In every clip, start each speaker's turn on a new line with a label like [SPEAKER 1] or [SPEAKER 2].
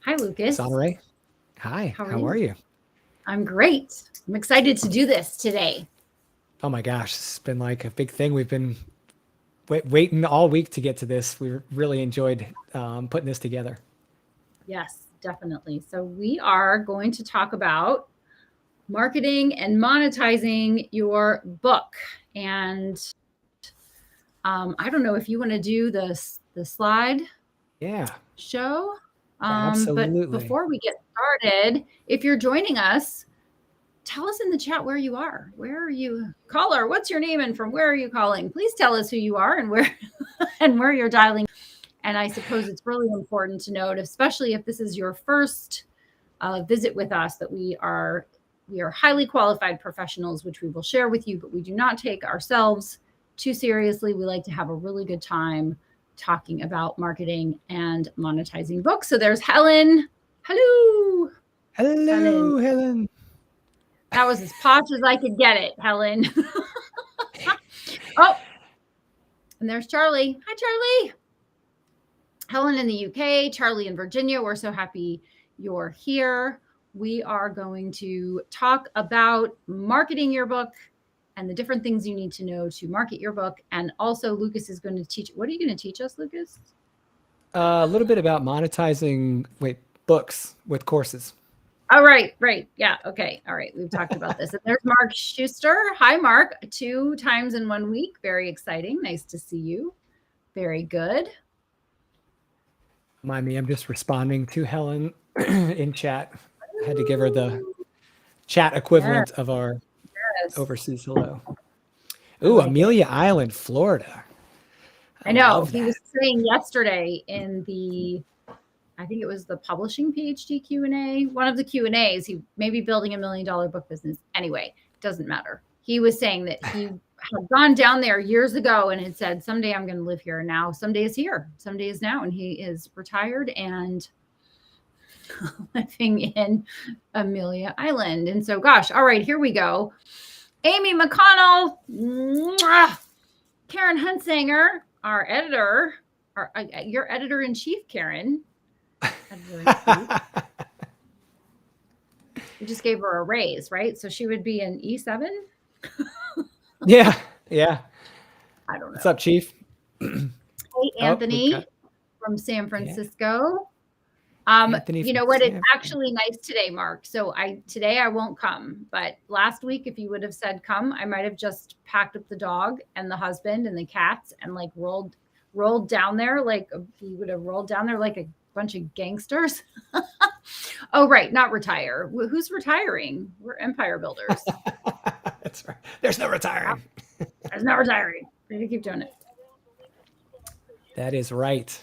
[SPEAKER 1] Hi, Lucas.
[SPEAKER 2] Sonore. Hi,
[SPEAKER 1] How are
[SPEAKER 2] how
[SPEAKER 1] you?
[SPEAKER 2] are you?
[SPEAKER 1] I'm great. I'm excited to do this today.
[SPEAKER 2] Oh my gosh, it's been like a big thing. We've been waiting all week to get to this. We really enjoyed putting this together.
[SPEAKER 1] Yes, definitely. So, we are going to talk about marketing and monetizing your book. And I don't know if you want to do the slide
[SPEAKER 2] Yeah,
[SPEAKER 1] show. But
[SPEAKER 2] absolutely.
[SPEAKER 1] before we get started, if you're joining us, tell us in the chat where you are. Where are you? Caller, what's your name and from where are you calling? Please tell us who you are and where and where you're dialing. And I suppose it's really important to note, especially if this is your first visit with us, that we are highly qualified professionals, which we will share with you, but we do not take ourselves too seriously. We like to have a really good time talking about marketing and monetizing books. So there's Helen. Hello, Helen.
[SPEAKER 2] Hello, Helen.
[SPEAKER 1] That was as posh as I could get it, Helen. Oh, and there's Charlie. Hi, Charlie. Helen in the UK, Charlie in Virginia. We're so happy you're here. We are going to talk about marketing your book and the different things you need to know to market your book. And also, Lucas is going to teach. What are you going to teach us, Lucas?
[SPEAKER 2] A little bit about monetizing, books with courses.
[SPEAKER 1] All right, right. Yeah. Okay. All right. We've talked about this. And there's Mark Schuster. Hi, Mark. 2 times in 1 week. Very exciting. Nice to see you. Very good.
[SPEAKER 2] Mind me, I'm just responding to Helen in chat. I had to give her the chat
[SPEAKER 1] Yes.
[SPEAKER 2] equivalent of our
[SPEAKER 1] Yes.
[SPEAKER 2] overseas hello.
[SPEAKER 1] I
[SPEAKER 2] Ooh,
[SPEAKER 1] like it.
[SPEAKER 2] Amelia Island, Florida.
[SPEAKER 1] I
[SPEAKER 2] I
[SPEAKER 1] know.
[SPEAKER 2] love
[SPEAKER 1] He
[SPEAKER 2] that.
[SPEAKER 1] was saying yesterday in I think it was the publishing PhD Q&A, one of the Q&As, he may be building $1 million book business. Anyway, doesn't matter. He was saying that he had gone down there years ago and had said, someday I'm going to live here. And now someday is here. Someday is now. And he is retired and living in Amelia Island. And so, gosh, all right, here we go. Amy McConnell, mwah, Karen Hunsanger, our editor, your editor in chief, Karen. Editor in chief. We just gave her a raise, right? So she would be an E7.
[SPEAKER 2] Yeah, yeah.
[SPEAKER 1] I don't
[SPEAKER 2] What's up,
[SPEAKER 1] know.
[SPEAKER 2] Chief?
[SPEAKER 1] Hey,
[SPEAKER 2] Oh, we've got
[SPEAKER 1] Anthony from San
[SPEAKER 2] yeah,
[SPEAKER 1] Francisco.
[SPEAKER 2] Anthony
[SPEAKER 1] You
[SPEAKER 2] from
[SPEAKER 1] know what? It's
[SPEAKER 2] Sanford.
[SPEAKER 1] actually nice today, Mark. So today I won't come, but last week if you would have said come, I might have just packed up the dog and the husband and the cats and like rolled down there like we would have rolled down there like a bunch of gangsters. Oh, right, not retire. Who's retiring? We're empire builders.
[SPEAKER 2] That's right. There's no
[SPEAKER 1] Yeah,
[SPEAKER 2] retiring.
[SPEAKER 1] there's no retiring. We need to keep doing it.
[SPEAKER 2] That is right.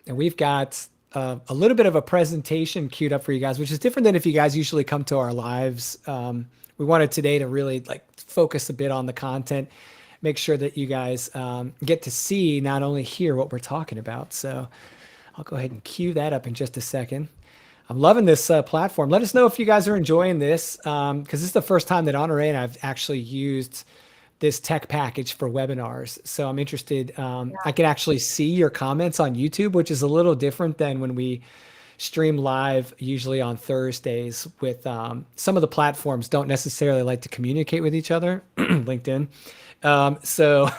[SPEAKER 2] And we've got a little bit of a presentation queued up for you guys, which is different than if you guys usually come to our lives. We wanted today to really like focus a bit on the content, make sure that you guys get to see, not only hear what we're talking about. So I'll go ahead and cue that up in just a second. I'm loving this platform. Let us know if you guys are enjoying this because this is the first time that Honore and I've actually used this tech package for webinars. So I'm interested. I can actually see your comments on YouTube, which is a little different than when we stream live, usually on Thursdays. With some of the platforms, don't necessarily like to communicate with each other. LinkedIn. So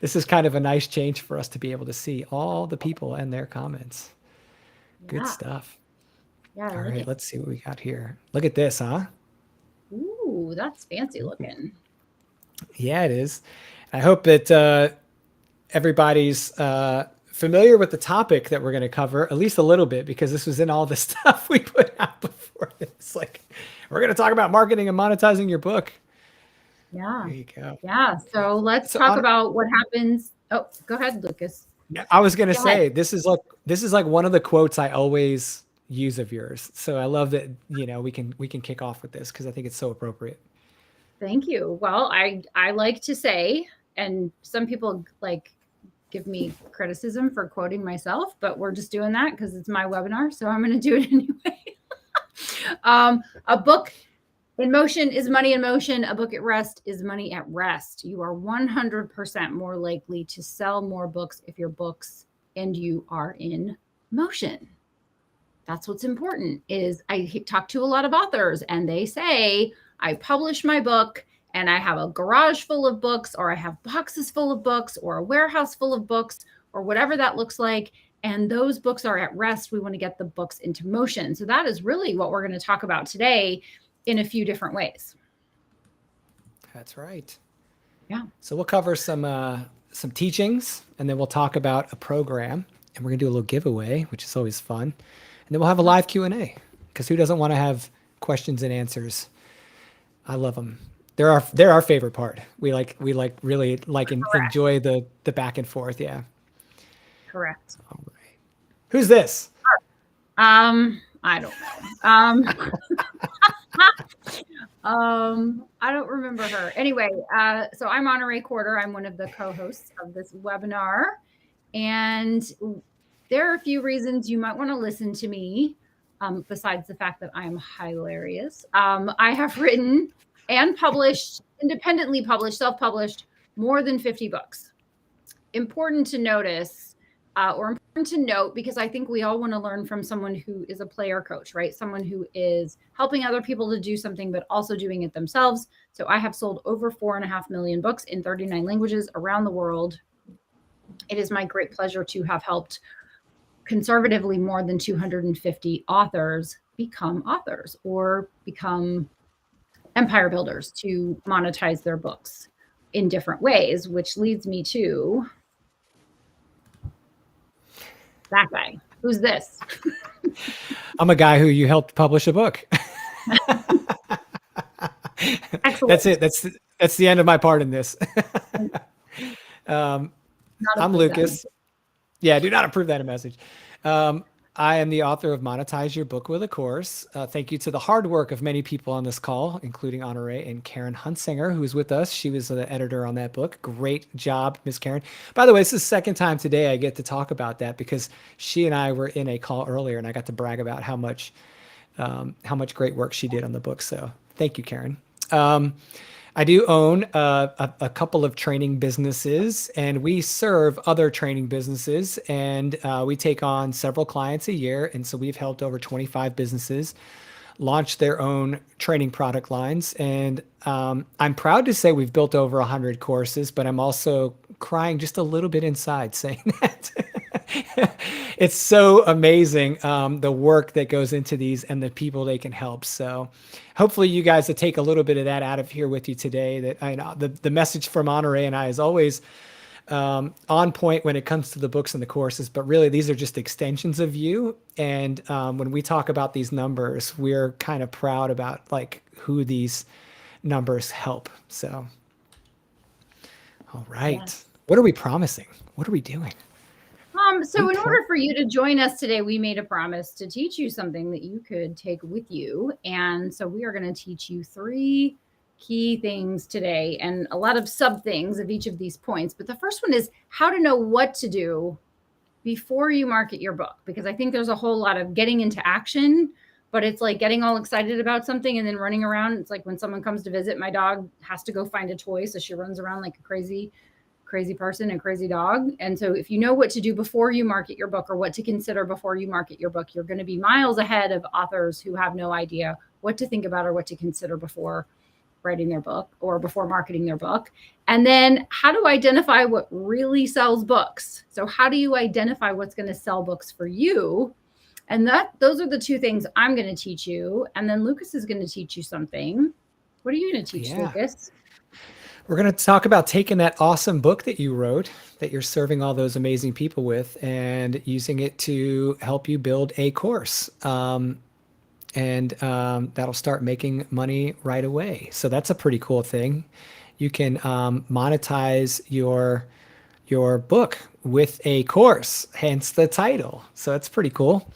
[SPEAKER 2] this is kind of a nice change for us to be able to see all the people and their comments. Good
[SPEAKER 1] Yeah.
[SPEAKER 2] stuff.
[SPEAKER 1] Yeah, I
[SPEAKER 2] All
[SPEAKER 1] like
[SPEAKER 2] right,
[SPEAKER 1] it.
[SPEAKER 2] let's see what we got here. Look at this, huh?
[SPEAKER 1] Ooh, that's fancy looking.
[SPEAKER 2] Yeah, it is. I hope that everybody's familiar with the topic that we're going to cover, at least a little bit, because this was in all the stuff we put out before this. Like, we're going to talk about marketing and monetizing your book.
[SPEAKER 1] Yeah.
[SPEAKER 2] There you go.
[SPEAKER 1] Yeah. So let's
[SPEAKER 2] So,
[SPEAKER 1] talk about what happens. Oh, go ahead, Lucas.
[SPEAKER 2] yeah, I was going to
[SPEAKER 1] Go ahead.
[SPEAKER 2] say this is like one of the quotes I always use of yours. So I love that we can kick off with this because I think it's so appropriate.
[SPEAKER 1] Thank you. Well, I like to say, and some people like give me criticism for quoting myself, but we're just doing that because it's my webinar, so I'm going to do it anyway. A book in motion is money in motion. A book at rest is money at rest. You are 100% more likely to sell more books if your books and you are in motion. That's what's important. Is I talk to a lot of authors and they say, I publish my book and I have a garage full of books, or I have boxes full of books, or a warehouse full of books, or whatever that looks like. And those books are at rest. We want to get the books into motion. So that is really what we're going to talk about today in a few different ways.
[SPEAKER 2] That's right.
[SPEAKER 1] Yeah.
[SPEAKER 2] So we'll cover some teachings, and then we'll talk about a program, and we're gonna do a little giveaway, which is always fun. And then we'll have a live Q&A, because who doesn't want to have questions and answers? I love them. They're our favorite part. We really enjoy the back and forth. Yeah.
[SPEAKER 1] Correct.
[SPEAKER 2] All right. Who's this?
[SPEAKER 1] I don't know. I don't remember her. Anyway, so I'm Monterey Quarter. I'm one of the co-hosts of this webinar. And there are a few reasons you might want to listen to me, besides the fact that I am hilarious. I have written and published, independently published, self-published, more than 50 books. Important to notice, or important to note, because I think we all want to learn from someone who is a player coach, right? Someone who is helping other people to do something, but also doing it themselves. So I have sold over 4.5 million books in 39 languages around the world. It is my great pleasure to have helped conservatively more than 250 authors become authors or become empire builders to monetize their books in different ways, which leads me to that guy. Who's this?
[SPEAKER 2] I'm a guy who you helped publish a book.
[SPEAKER 1] Excellent.
[SPEAKER 2] That's it. That's the end of my part in this. I'm Lucas. Yeah, do not approve that a message. I am the author of Monetize Your Book with a Course. Thank you to the hard work of many people on this call, including Honoré and Karen Hunsinger, who's with us. She was the editor on that book. Great job, Miss Karen. By the way, this is the second time today I get to talk about that, because she and I were in a call earlier and I got to brag about how much great work she did on the book. So thank you, Karen. I do own a couple of training businesses, and we serve other training businesses, and we take on several clients a year. And so we've helped over 25 businesses launch their own training product lines. And I'm proud to say we've built over 100 courses, but I'm also crying just a little bit inside saying that. It's so amazing, the work that goes into these and the people they can help. So hopefully you guys will take a little bit of that out of here with you today. That I know the message from Honoré and I is always on point when it comes to the books and the courses, but really these are just extensions of you. And when we talk about these numbers, we're kind of proud about like who these numbers help. So, all right. Yes. What are we promising? What are we doing?
[SPEAKER 1] So in order for you to join us today, we made a promise to teach you something that you could take with you. And so we are going to teach you 3 key things today and a lot of sub things of each of these points. But the first one is how to know what to do before you market your book, because I think there's a whole lot of getting into action, but it's like getting all excited about something and then running around. It's like when someone comes to visit, my dog has to go find a toy. So she runs around like a crazy person and crazy dog. And so if you know what to do before you market your book, or what to consider before you market your book, you're going to be miles ahead of authors who have no idea what to think about or what to consider before writing their book or before marketing their book. And then how to identify what really sells books. So how do you identify what's going to sell books for you? And those are the 2 things I'm going to teach you. And then Lucas is going to teach you something. What are you going to teach, Lucas?
[SPEAKER 2] We're going to talk about taking that awesome book that you wrote, that you're serving all those amazing people with, and using it to help you build a course. And that'll start making money right away. So that's a pretty cool thing. You can monetize your book with a course, hence the title. So that's pretty cool.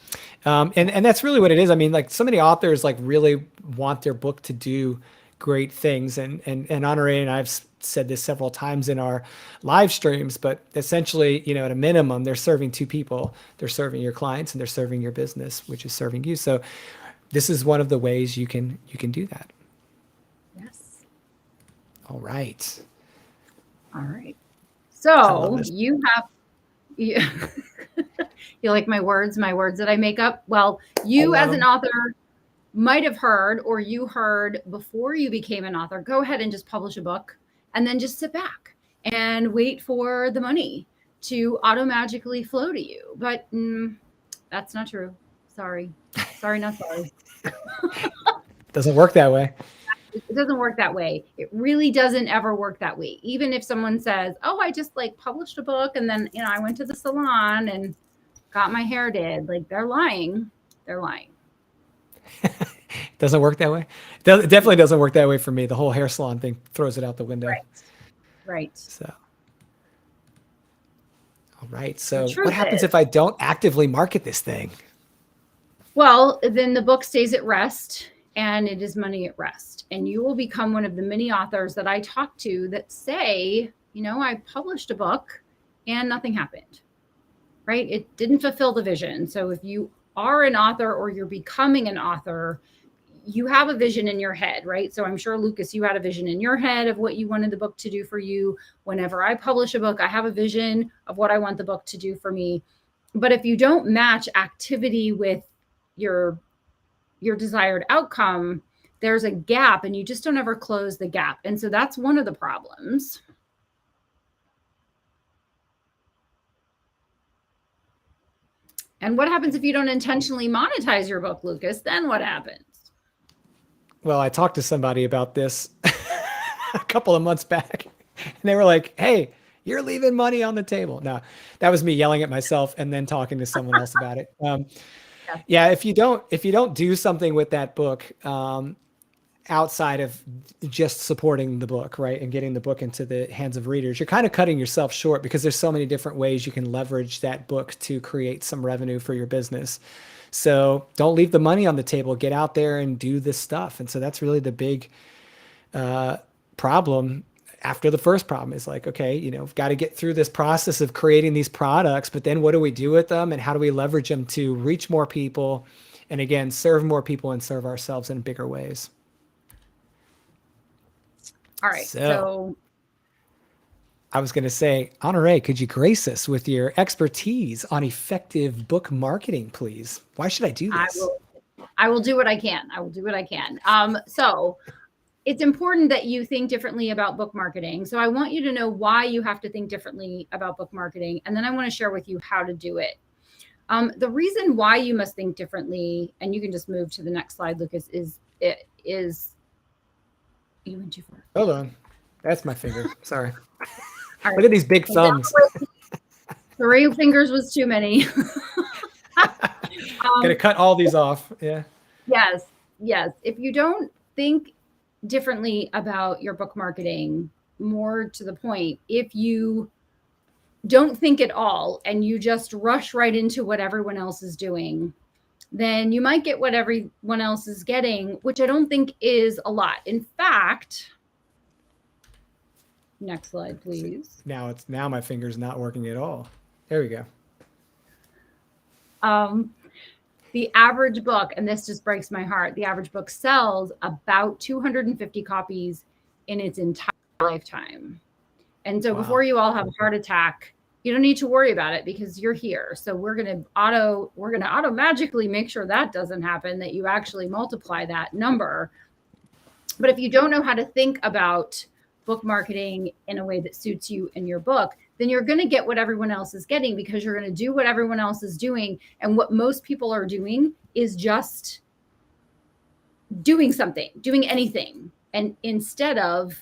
[SPEAKER 2] And that's really what it is. I mean, like so many authors like really want their book to do great things. And Honoré and I've said this several times in our live streams, but essentially, you know, at a minimum, they're serving 2 people. They're serving your clients and they're serving your business, which is serving you. So this is one of the ways you can do that.
[SPEAKER 1] Yes.
[SPEAKER 2] All right.
[SPEAKER 1] So you have, You like my words that I make up? Well, you as an author might have heard, or you heard before you became an author, go ahead and just publish a book and then just sit back and wait for the money to automagically flow to you. But that's not true. Sorry, not sorry.
[SPEAKER 2] Doesn't work that way.
[SPEAKER 1] It doesn't work that way. It really doesn't ever work that way. Even if someone says, oh, I just like published a book and then, I went to the salon and got my hair did, like they're lying. They're lying.
[SPEAKER 2] Doesn't work that way. It definitely doesn't work that way for me. The whole hair salon thing throws it out the window.
[SPEAKER 1] Right.
[SPEAKER 2] So, all right. So what happens if I don't actively market this thing?
[SPEAKER 1] Well, then the book stays at rest and it is money at rest. And you will become one of the many authors that I talk to that say, I published a book and nothing happened, right? It didn't fulfill the vision. So if you are an author or you're becoming an author, you have a vision in your head, right? So I'm sure, Lucas, you had a vision in your head of what you wanted the book to do for you. Whenever I publish a book, I have a vision of what I want the book to do for me. But if you don't match activity with your desired outcome, there's a gap and you just don't ever close the gap. And so that's one of the problems. And what happens if you don't intentionally monetize your book, Lucas? Then what happens?
[SPEAKER 2] Well, I talked to somebody about this a couple of months back, and they were like, hey, you're leaving money on the table. No, that was me yelling at myself and then talking to someone else about it. Yeah, if you don't do something with that book, outside of just supporting the book, right, and getting the book into the hands of readers, you're kind of cutting yourself short because there's so many different ways you can leverage that book to create some revenue for your business. So don't leave the money on the table. Get out there and do this stuff. And so that's really the big problem after the first problem is like, okay, we've got to get through this process of creating these products, but then what do we do with them and how do we leverage them to reach more people and, again, serve more people and serve ourselves in bigger ways?
[SPEAKER 1] All right. So
[SPEAKER 2] I was going to say, Honoré, could you grace us with your expertise on effective book marketing, please? Why should I do this?
[SPEAKER 1] I will do what I can. So it's important that you think differently about book marketing. So I want you to know why you have to think differently about book marketing. And then I want to share with you how to do it. The reason why you must think differently, and you can just move to the next slide, Lucas, is you went too far.
[SPEAKER 2] Hold on. That's my finger. Sorry. Right. Look at these big thumbs.
[SPEAKER 1] 3 fingers was too many.
[SPEAKER 2] Gonna cut all these off. Yeah.
[SPEAKER 1] Yes. If you don't think differently about your book marketing, more to the point, if you don't think at all and you just rush right into what everyone else is doing, then you might get what everyone else is getting, which I don't think is a lot. In fact, next slide, please.
[SPEAKER 2] Now my finger's not working at all. There we go.
[SPEAKER 1] The average book, and this just breaks my heart, the average book sells about 250 copies in its entire lifetime. And so before you all have a heart attack, you don't need to worry about it because you're here. So we're going to auto magically make sure that doesn't happen, that you actually multiply that number. But if you don't know how to think about book marketing in a way that suits you and your book, then you're going to get what everyone else is getting because you're going to do what everyone else is doing. And what most people are doing is just doing something, doing anything. And instead of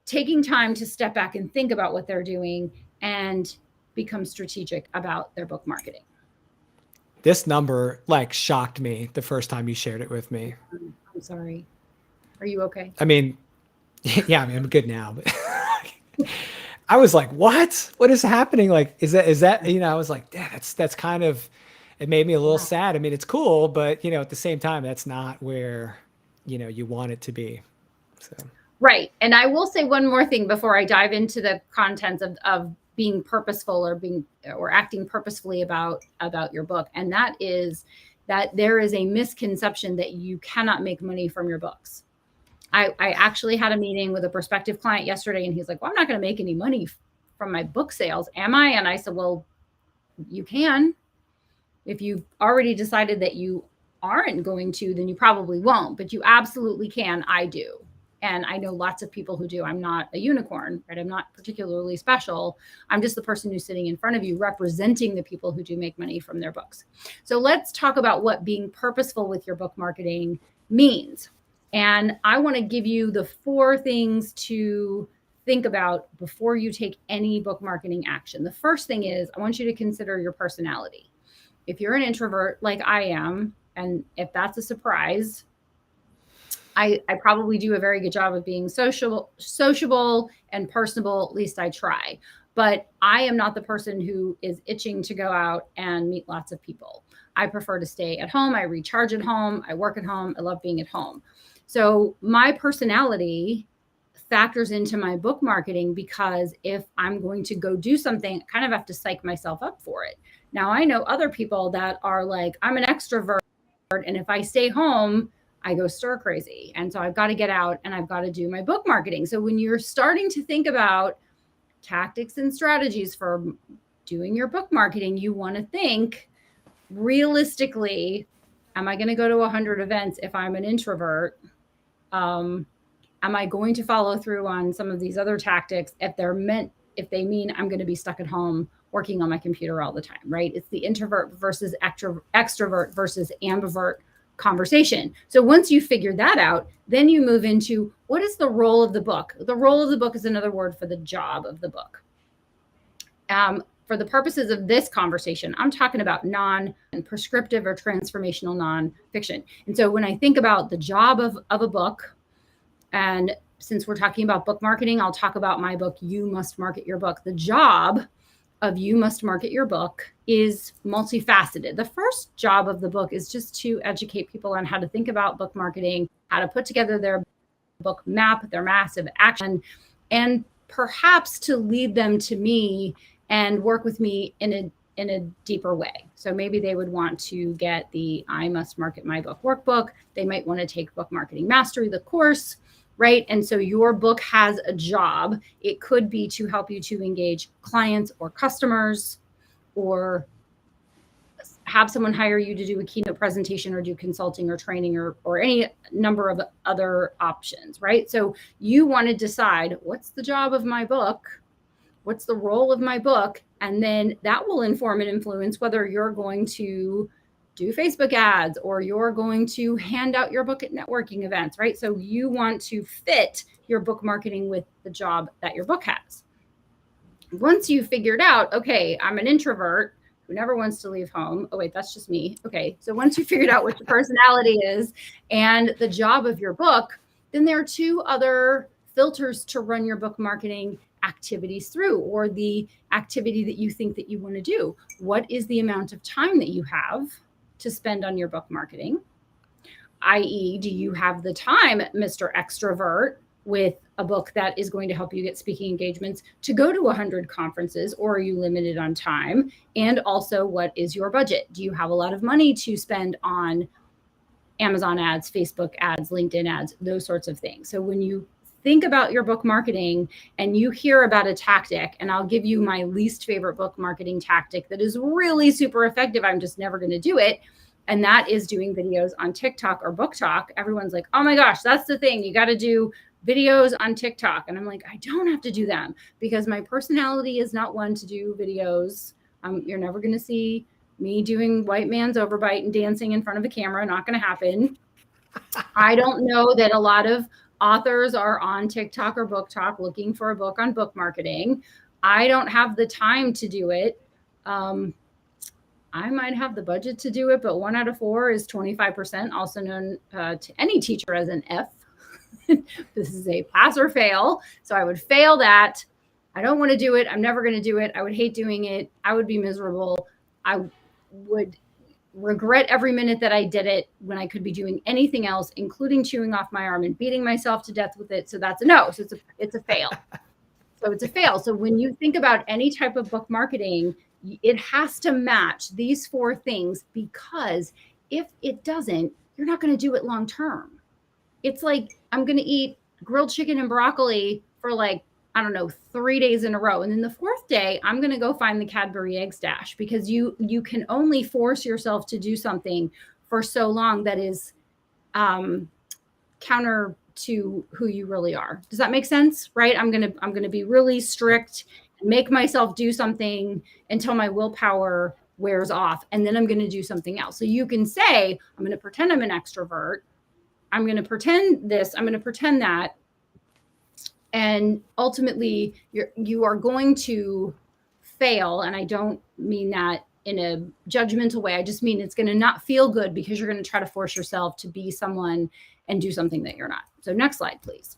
[SPEAKER 1] taking time to step back and think about what they're doing and become strategic about their book marketing.
[SPEAKER 2] This number shocked me the first time you shared it with me.
[SPEAKER 1] I'm sorry. Are you okay?
[SPEAKER 2] I mean, yeah, I'm good now, but I was like, what is happening? Is that, I was like, yeah, that's kind of, it made me a little sad. I mean, it's cool, but at the same time, that's not where, you want it to be. So.
[SPEAKER 1] Right. And I will say one more thing before I dive into the contents of being purposeful or acting purposefully about your book. And that is that there is a misconception that you cannot make money from your books. I actually had a meeting with a prospective client yesterday and he's like, well, I'm not going to make any money from my book sales, am I? And I said, well, You can. If you've already decided that you aren't going to, then you probably won't, but you absolutely can. I do. And I know lots of people who do. I'm not a unicorn, right? I'm not particularly special. I'm just the person who's sitting in front of you representing the people who do make money from their books. So let's talk about what being purposeful with your book marketing means. And I want to give you the 4 things to think about before you take any book marketing action. The first thing is I want you to consider your personality. If you're an introvert like I am, and if that's a surprise, I probably do a very good job of being sociable and personable. At least I try. But I am not the person who is itching to go out and meet lots of people. I prefer to stay at home. I recharge at home. I work at home. I love being at home. So my personality factors into my book marketing, because if I'm going to go do something, I kind of have to psych myself up for it. Now, I know other people that are like, I'm an extrovert, and if I stay home, I go stir crazy. And so I've got to get out and I've got to do my book marketing. So when you're starting to think about tactics and strategies for doing your book marketing, you want to think realistically, am I going to go to 100 events if I'm an introvert? Am I going to follow through on some of these other tactics if they mean I'm going to be stuck at home working on my computer all the time, right? It's the introvert versus extrovert versus ambivert conversation. So once you figure that out, then you move into what is the role of the book? The role of the book is another word for the job of the book. For the purposes of this conversation, I'm talking about non-prescriptive or transformational nonfiction. And so when I think about the job of a book, and since we're talking about book marketing, I'll talk about my book, You Must Market Your Book. The job of You Must Market Your Book is multifaceted. The first job of the book is just to educate people on how to think about book marketing, how to put together their book map, their massive action, and perhaps to lead them to me and work with me in a deeper way. So maybe they would want to get the I Must Market My Book workbook. They might want to take Book Marketing Mastery, the course, right? And so your book has a job. It could be to help you to engage clients or customers, or have someone hire you to do a keynote presentation or do consulting or training or any number of other options, right? So you want to decide, what's the job of my book? What's the role of my book? And then that will inform and influence whether you're going to do Facebook ads or you're going to hand out your book at networking events, right? So you want to fit your book marketing with the job that your book has. Once you've figured out, okay, I'm an introvert who never wants to leave home. Oh, wait, that's just me. Okay. So once you figured out what your personality is and the job of your book, then there are 2 other filters to run your book marketing activities through, or the activity that you think that you want to do. What is the amount of time that you have to spend on your book marketing? i.e., do you have the time, Mr. Extrovert, with a book that is going to help you get speaking engagements to go to 100 conferences, or are you limited on time? And also, what is your budget? Do you have a lot of money to spend on Amazon ads, Facebook ads, LinkedIn ads, those sorts of things? So when you think about your book marketing and you hear about a tactic, and I'll give you my least favorite book marketing tactic that is really super effective, I'm just never going to do it, and that is doing videos on TikTok or Book Talk. Everyone's like, oh my gosh, that's the thing. You got to do videos on TikTok. And I'm like, I don't have to do them because my personality is not one to do videos. You're never going to see me doing white man's overbite and dancing in front of a camera. Not going to happen. I don't know that a lot of authors are on TikTok or Book Talk looking for a book on book marketing. I don't have the time to do it. I might have the budget to do it, but 1 out of 4 is 25%, also known to any teacher as an F. This is a pass or fail. So I would fail that. I don't want to do it. I'm never going to do it. I would hate doing it. I would be miserable. I would regret every minute that I did it when I could be doing anything else, including chewing off my arm and beating myself to death with it. So that's a no. So it's a fail. So it's a fail. So when you think about any type of book marketing, it has to match these 4 things, because if it doesn't, you're not going to do it long term. It's like, I'm going to eat grilled chicken and broccoli for like, I don't know, 3 days in a row. And then the fourth day, I'm going to go find the Cadbury egg stash, because you can only force yourself to do something for so long that is counter to who you really are. Does that make sense? Right? I'm going to be really strict and make myself do something until my willpower wears off. And then I'm going to do something else. So you can say, I'm going to pretend I'm an extrovert. I'm going to pretend this, I'm going to pretend that. And ultimately you are going to fail. And I don't mean that in a judgmental way. I just mean it's going to not feel good, because you're going to try to force yourself to be someone and do something that you're not. So next slide, please.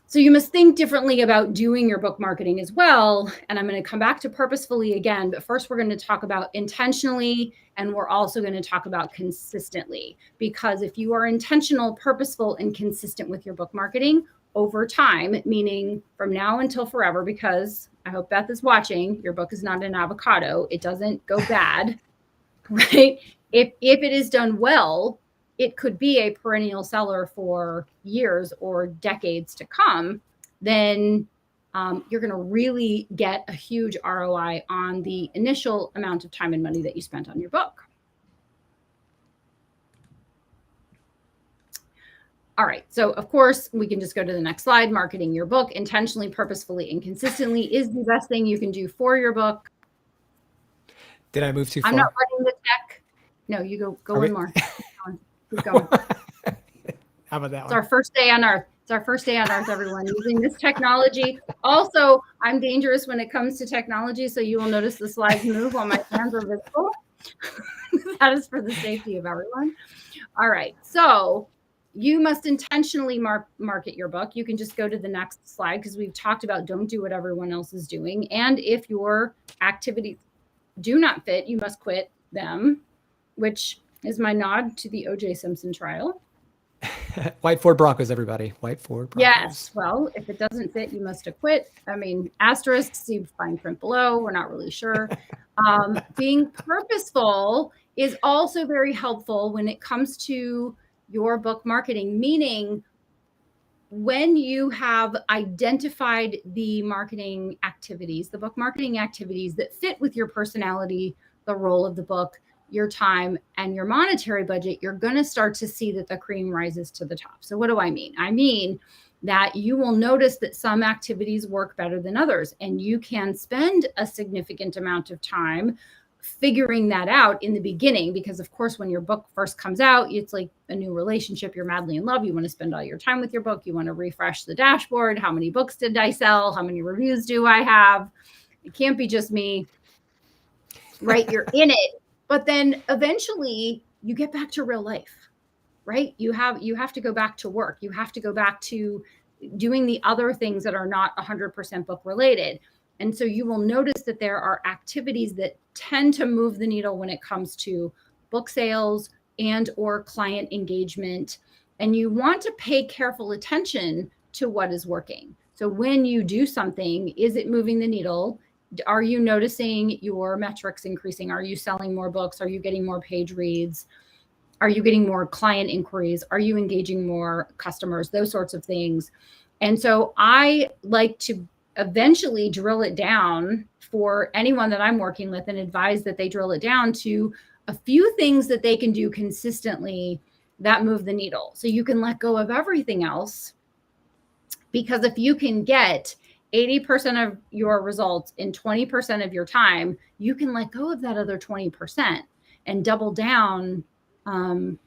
[SPEAKER 1] So you must think differently about doing your book marketing as well. And I'm going to come back to purposefully again, but first we're going to talk about intentionally, and we're also going to talk about consistently. Because if you are intentional, purposeful, and consistent with your book marketing over time, meaning from now until forever, because I hope Beth is watching, your book is not an avocado. It doesn't go bad, right? If it is done well, it could be a perennial seller for years or decades to come. Then you're going to really get a huge ROI on the initial amount of time and money that you spent on your book. All right. So of course, we can just go to the next slide. Marketing your book intentionally, purposefully, and consistently is the best thing you can do for your book.
[SPEAKER 2] Did I move too far?
[SPEAKER 1] I'm not running the tech. No, you go one more. Keep going.
[SPEAKER 2] How about that
[SPEAKER 1] It's our first day on Earth. It's our first day on Earth, everyone, using this technology. Also, I'm dangerous when it comes to technology, so you will notice the slides move while my hands are visible. That is for the safety of everyone. All right, so you must intentionally market your book. You can just go to the next slide, because we've talked about don't do what everyone else is doing. And if your activities do not fit, you must quit them, which is my nod to the O.J. Simpson trial.
[SPEAKER 2] White Ford Broncos, everybody. White Ford Broncos.
[SPEAKER 1] Yes. Well, if it doesn't fit, you must acquit. I mean, asterisk, see fine print below. We're not really sure. Being purposeful is also very helpful when it comes to your book marketing, meaning when you have identified the marketing activities, the book marketing activities that fit with your personality, the role of the book, your time, and your monetary budget, you're going to start to see that the cream rises to the top. So what do I mean? I mean that you will notice that some activities work better than others, and you can spend a significant amount of time figuring that out in the beginning, because of course, when your book first comes out, it's like a new relationship. You're madly in love. You want to spend all your time with your book. You want to refresh the dashboard. How many books did I sell? How many reviews do I have? It can't be just me, right? You're in it. But then eventually you get back to real life, right? You have to go back to work. You have to go back to doing the other things that are not 100% book related. And so you will notice that there are activities that tend to move the needle when it comes to book sales and or client engagement. And you want to pay careful attention to what is working. So when you do something, is it moving the needle? Are you noticing your metrics increasing? Are you selling more books? Are you getting more page reads? Are you getting more client inquiries? Are you engaging more customers? Those sorts of things. And so I like to eventually drill it down for anyone that I'm working with and advise that they drill it down to a few things that they can do consistently that move the needle. So you can let go of everything else, because if you can get 80% of your results in 20% of your time, you can let go of that other 20% and double down on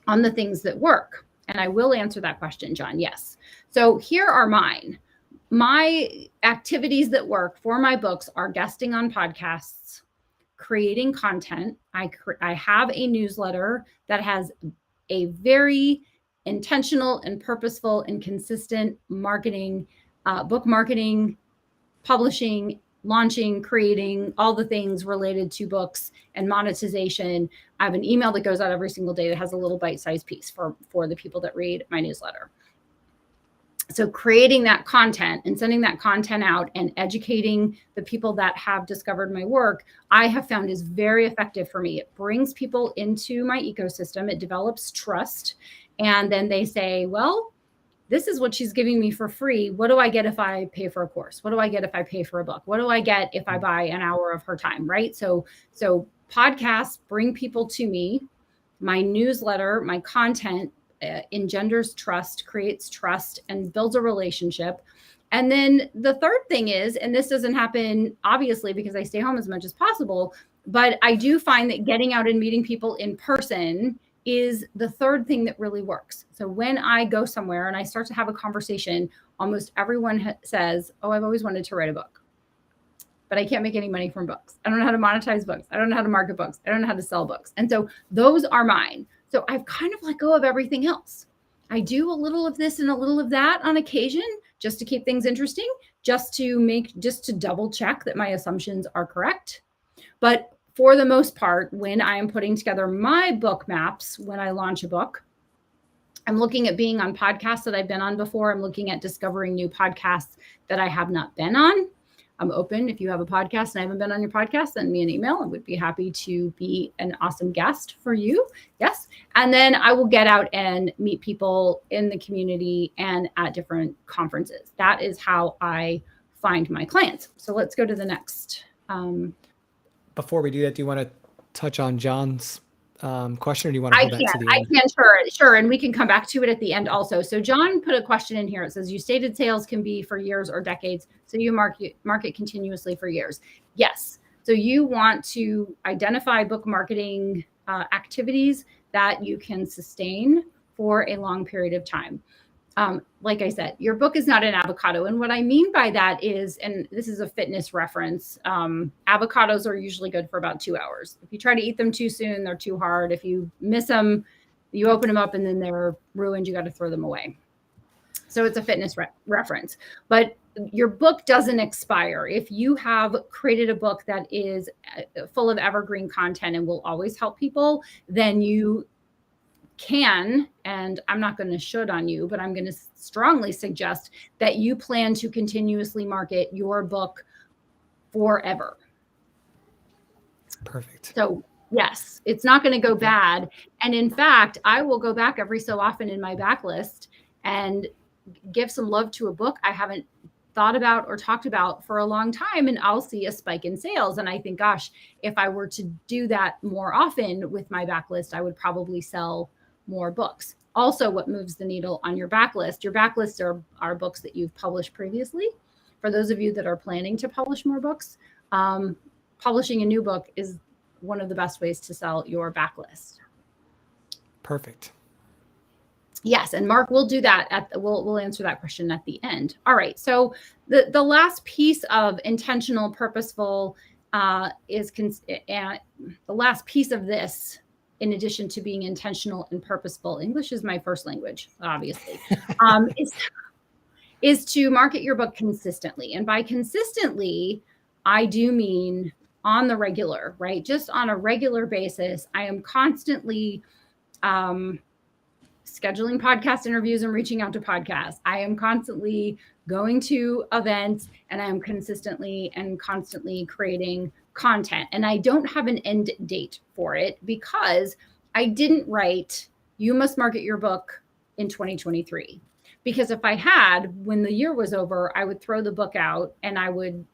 [SPEAKER 1] the things that work. And I will answer that question, John. Yes. So here are mine. My activities that work for my books are guesting on podcasts, creating content. I have a newsletter that has a very intentional and purposeful and consistent marketing, book marketing, publishing, launching, creating, all the things related to books and monetization. I have an email that goes out every single day that has a little bite-sized piece for the people that read my newsletter. So creating that content and sending that content out and educating the people that have discovered my work, I have found is very effective for me. It brings people into my ecosystem. It develops trust. And then they say, well, this is what she's giving me for free. What do I get if I pay for a course? What do I get if I pay for a book? What do I get if I buy an hour of her time, right? So podcasts bring people to me. My newsletter, my content engenders trust, creates trust, and builds a relationship. And then the third thing is, and this doesn't happen obviously because I stay home as much as possible, but I do find that getting out and meeting people in person is the third thing that really works. So when I go somewhere and I start to have a conversation, almost everyone says, oh, I've always wanted to write a book, but I can't make any money from books. I don't know how to monetize books. I don't know how to market books. I don't know how to sell books. And so those are mine. So I've kind of let go of everything else. I do a little of this and a little of that on occasion, just to keep things interesting, just to double check that my assumptions are correct. But for the most part, when I am putting together my book maps, when I launch a book, I'm looking at being on podcasts that I've been on before. I'm looking at discovering new podcasts that I have not been on. I'm open. If you have a podcast and I haven't been on your podcast, send me an email. I would be happy to be an awesome guest for you. Yes. And then I will get out and meet people in the community and at different conferences. That is how I find my clients. So let's go to the next.
[SPEAKER 2] Before we do that, do you want to touch on John's question, or do you want to hold that to the end?
[SPEAKER 1] I can, sure. And we can come back to it at the end also. So John put a question in here. It says, you stated sales can be for years or decades. So you market continuously for years. Yes. So you want to identify book marketing activities that you can sustain for a long period of time. Like I said, your book is not an avocado. And what I mean by that is, and this is a fitness reference, avocados are usually good for about 2 hours. If you try to eat them too soon, they're too hard. If you miss them, you open them up and then they're ruined. You got to throw them away. So it's a fitness reference. But your book doesn't expire. If you have created a book that is full of evergreen content and will always help people, then you can, and I'm not going to should on you, but I'm going to strongly suggest that you plan to continuously market your book forever.
[SPEAKER 2] Perfect.
[SPEAKER 1] So yes, it's not going to go bad. And in fact, I will go back every so often in my backlist and give some love to a book I haven't thought about or talked about for a long time, and I'll see a spike in sales. And I think, gosh, if I were to do that more often with my backlist, I would probably sell more books. Also, what moves the needle on your backlist are books that you've published previously. For those of you that are planning to publish more books, publishing a new book is one of the best ways to sell your backlist.
[SPEAKER 2] Perfect.
[SPEAKER 1] Yes, and Mark will do that. We'll answer that question at the end. All right. So the last piece of intentional, purposeful the last piece of this, in addition to being intentional and purposeful, English is my first language, obviously, is to market your book consistently. And by consistently, I do mean on the regular, right? Just on a regular basis. I am constantly scheduling podcast interviews and reaching out to podcasts. I am constantly going to events, and I am consistently and constantly creating content. And I don't have an end date for it because I didn't write, you must market your book in 2023. Because if I had, when the year was over, I would throw the book out and I would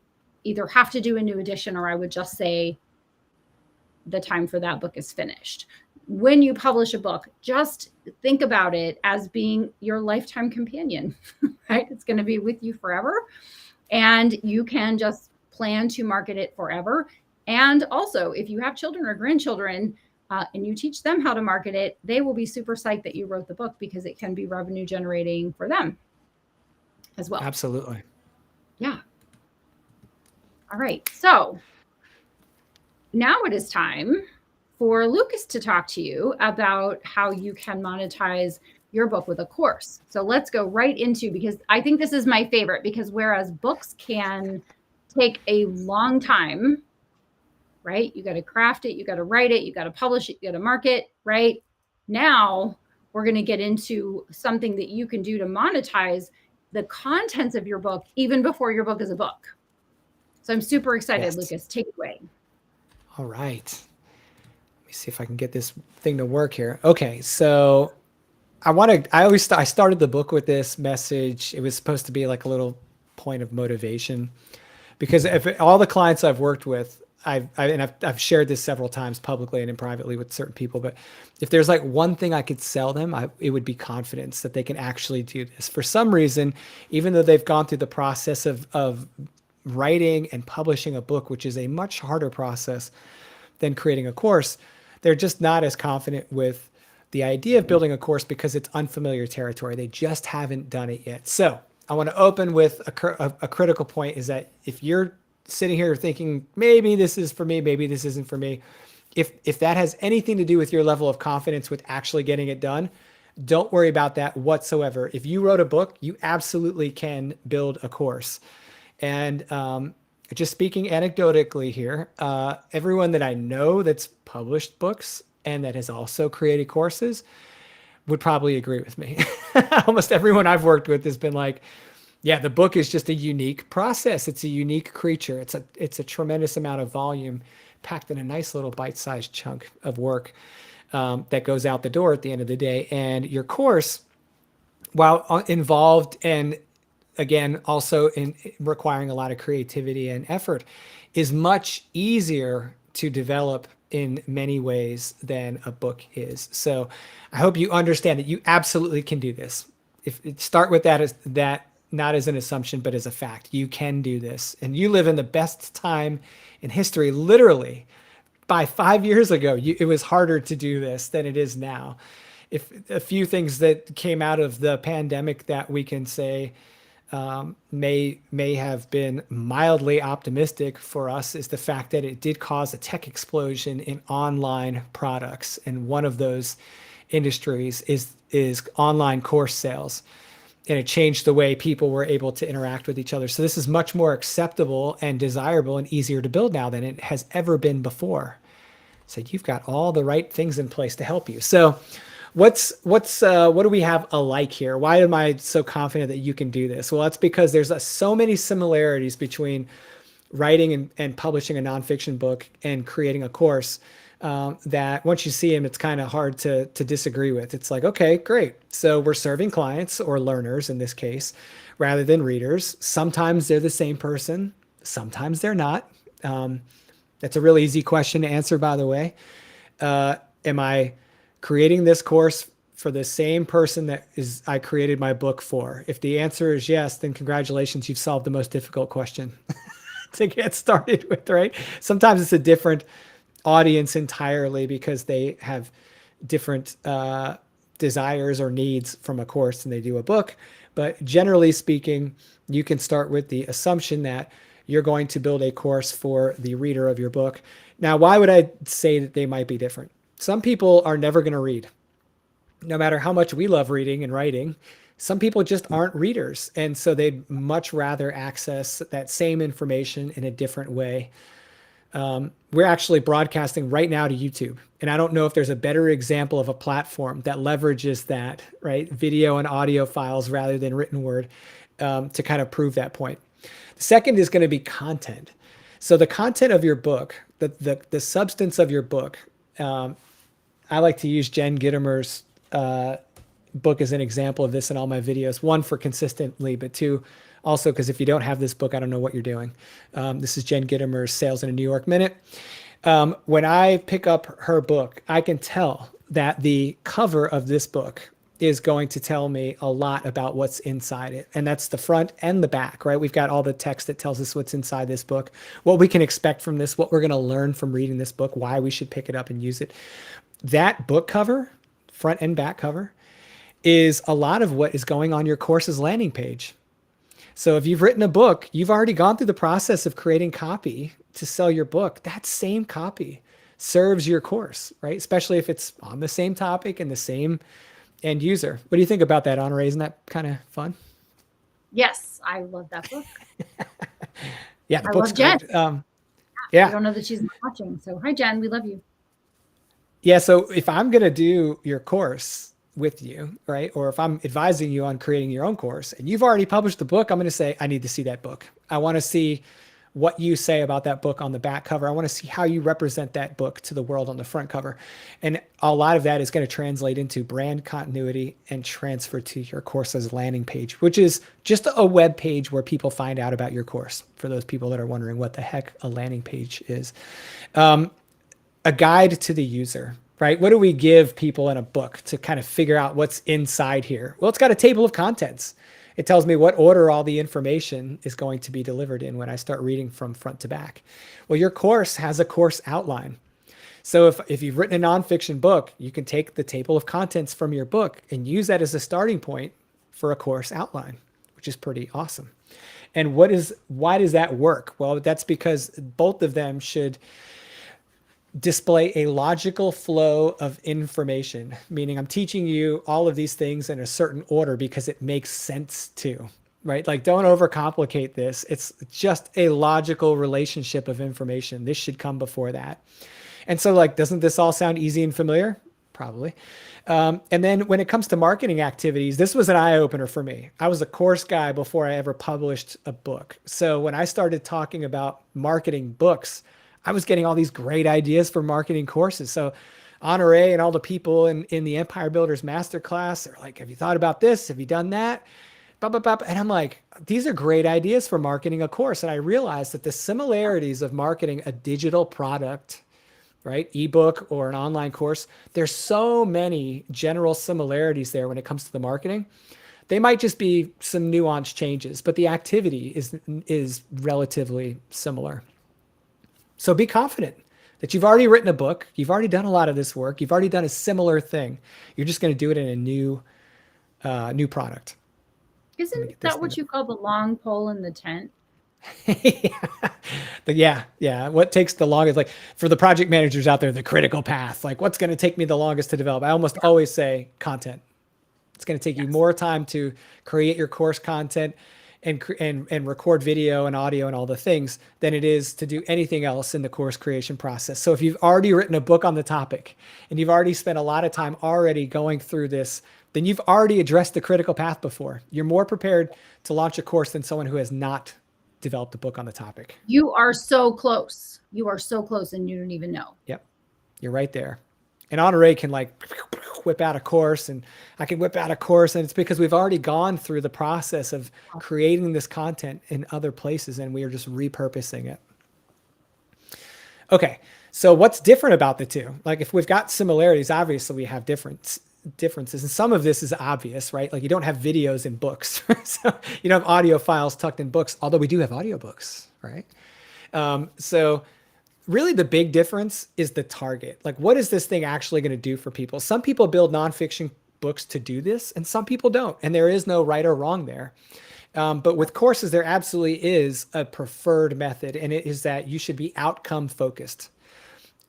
[SPEAKER 1] either have to do a new edition or I would just say the time for that book is finished. When you publish a book, just think about it as being your lifetime companion, right? It's going to be with you forever. And you can just plan to market it forever. And also, if you have children or grandchildren and you teach them how to market it, they will be super psyched that you wrote the book because it can be revenue generating for them as well.
[SPEAKER 2] Absolutely.
[SPEAKER 1] Yeah. All right. So now it is time for Lucas to talk to you about how you can monetize your book with a course. So let's go right into, because I think this is my favorite, because whereas books can take a long time, right? You got to craft it, you got to write it, you got to publish it, you got to market, right? Now we're going to get into something that you can do to monetize the contents of your book even before your book is a book. So I'm super excited, yes. Lucas, take it away.
[SPEAKER 2] All right. Let me see if I can get this thing to work here. Okay, so I started the book with this message. It was supposed to be like a little point of motivation, because if all the clients I've worked with, I've shared this several times publicly and in privately with certain people, but if there's like one thing I could sell them, it would be confidence that they can actually do this. For some reason, even though they've gone through the process of writing and publishing a book, which is a much harder process than creating a course, they're just not as confident with the idea of building a course because it's unfamiliar territory. They just haven't done it yet. So I want to open with a critical point, is that if you're sitting here thinking, maybe this is for me, maybe this isn't for me, if that has anything to do with your level of confidence with actually getting it done, don't worry about that whatsoever. If you wrote a book, you absolutely can build a course. And just speaking anecdotally here, everyone that I know that's published books and that has also created courses would probably agree with me. Almost everyone I've worked with has been like, yeah, the book is just a unique process. It's a unique creature. It's a tremendous amount of volume packed in a nice little bite-sized chunk of work that goes out the door at the end of the day. And your course, while involved and again, also in requiring a lot of creativity and effort, is much easier to develop in many ways than a book is. So I hope you understand that you absolutely can do this. If start with that as that, not as an assumption, but as a fact. You can do this. And you live in the best time in history. Literally, by 5 years ago, it was harder to do this than it is now. If a few things that came out of the pandemic that we can say may have been mildly optimistic for us is the fact that it did cause a tech explosion in online products. And one of those industries is online course sales. And it changed the way people were able to interact with each other. So this is much more acceptable and desirable and easier to build now than it has ever been before. So you've got all the right things in place to help you. So what do we have alike here? Why am I so confident that you can do this? Well, that's because there's so many similarities between writing and publishing a nonfiction book and creating a course that once you see them, it's kind of hard to disagree with. It's like, okay, great. So we're serving clients, or learners in this case, rather than readers. Sometimes they're the same person. Sometimes they're not. That's a really easy question to answer, by the way. Am I creating this course for the same person that I created my book for? If the answer is yes, then congratulations, you've solved the most difficult question to get started with, right? Sometimes it's a different audience entirely because they have different desires or needs from a course than they do a book. But generally speaking, you can start with the assumption that you're going to build a course for the reader of your book. Now, why would I say that they might be different? Some people are never going to read. No matter how much we love reading and writing, some people just aren't readers. And so they'd much rather access that same information in a different way. We're actually broadcasting right now to YouTube. And I don't know if there's a better example of a platform that leverages that, right? Video and audio files rather than written word to kind of prove that point. The second is going to be content. So the content of your book, the substance of your book, I like to use Jen Gittimer's book as an example of this in all my videos. One, for consistently, but two, also because if you don't have this book, I don't know what you're doing. This is Jen Gittimer's Sales in a New York Minute. When I pick up her book, I can tell that the cover of this book is going to tell me a lot about what's inside it. And that's the front and the back, right? We've got all the text that tells us what's inside this book, what we can expect from this, what we're going to learn from reading this book, why we should pick it up and use it. That book cover, front and back cover, is a lot of what is going on your course's landing page. So if you've written a book, you've already gone through the process of creating copy to sell your book. That same copy serves your course, right? Especially if it's on the same topic and the same end user. What do you think about that, Honore? Isn't that kind of fun?
[SPEAKER 1] Yes, I love that book.
[SPEAKER 2] Yeah, the
[SPEAKER 1] I
[SPEAKER 2] book's
[SPEAKER 1] love Jen.
[SPEAKER 2] great.
[SPEAKER 1] I
[SPEAKER 2] Yeah.
[SPEAKER 1] don't know that she's watching. So hi, Jen. We love you.
[SPEAKER 2] Yeah. So if I'm going to do your course with you, right? Or if I'm advising you on creating your own course and you've already published the book, I'm going to say, I need to see that book. I want to see what you say about that book on the back cover. I want to see how you represent that book to the world on the front cover. And a lot of that is going to translate into brand continuity and transfer to your course's landing page, which is just a web page where people find out about your course, for those people that are wondering what the heck a landing page is. A guide to the user, right? What do we give people in a book to kind of figure out what's inside here? Well, it's got a table of contents. It tells me what order all the information is going to be delivered in when I start reading from front to back. Well, your course has a course outline. So if you've written a nonfiction book, you can take the table of contents from your book and use that as a starting point for a course outline, which is pretty awesome. And why does that work? Well, that's because both of them should display a logical flow of information, meaning I'm teaching you all of these things in a certain order because it makes sense to, right? Like, don't overcomplicate this. It's just a logical relationship of information. This should come before that. And so, like, doesn't this all sound easy and familiar? Probably. And then when it comes to marketing activities, this was an eye-opener for me. I was a course guy before I ever published a book. So when I started talking about marketing books, I was getting all these great ideas for marketing courses. So Honore and all the people in the Empire Builders Masterclass, they're like, have you thought about this? Have you done that? And I'm like, these are great ideas for marketing a course. And I realized that the similarities of marketing a digital product, right, ebook or an online course, there's so many general similarities there when it comes to the marketing. They might just be some nuanced changes, but the activity is relatively similar. So be confident that you've already written a book. You've already done a lot of this work. You've already done a similar thing. You're just going to do it in a new product.
[SPEAKER 1] Isn't that what you call the long pole in the tent?
[SPEAKER 2] Yeah. What takes the longest, like for the project managers out there, the critical path, like what's going to take me the longest to develop? I almost always say content. It's going to take you more time to create your course content and record video and audio and all the things than it is to do anything else in the course creation process. So if you've already written a book on the topic and you've already spent a lot of time already going through this, then you've already addressed the critical path before. You're more prepared to launch a course than someone who has not developed a book on the topic.
[SPEAKER 1] You are so close. You are so close and you don't even know.
[SPEAKER 2] Yep. You're right there. And Honore can like whip out a course and I can whip out a course. And it's because we've already gone through the process of creating this content in other places and we are just repurposing it. Okay. So what's different about the two? Like if we've got similarities, obviously we have differences. And some of this is obvious, right? Like you don't have videos in books. So you don't have audio files tucked in books, although we do have audiobooks, right? So really the big difference is the target. Like what is this thing actually going to do for people? Some people build nonfiction books to do this and some people don't. And there is no right or wrong there. But with courses, there absolutely is a preferred method. And it is that you should be outcome focused.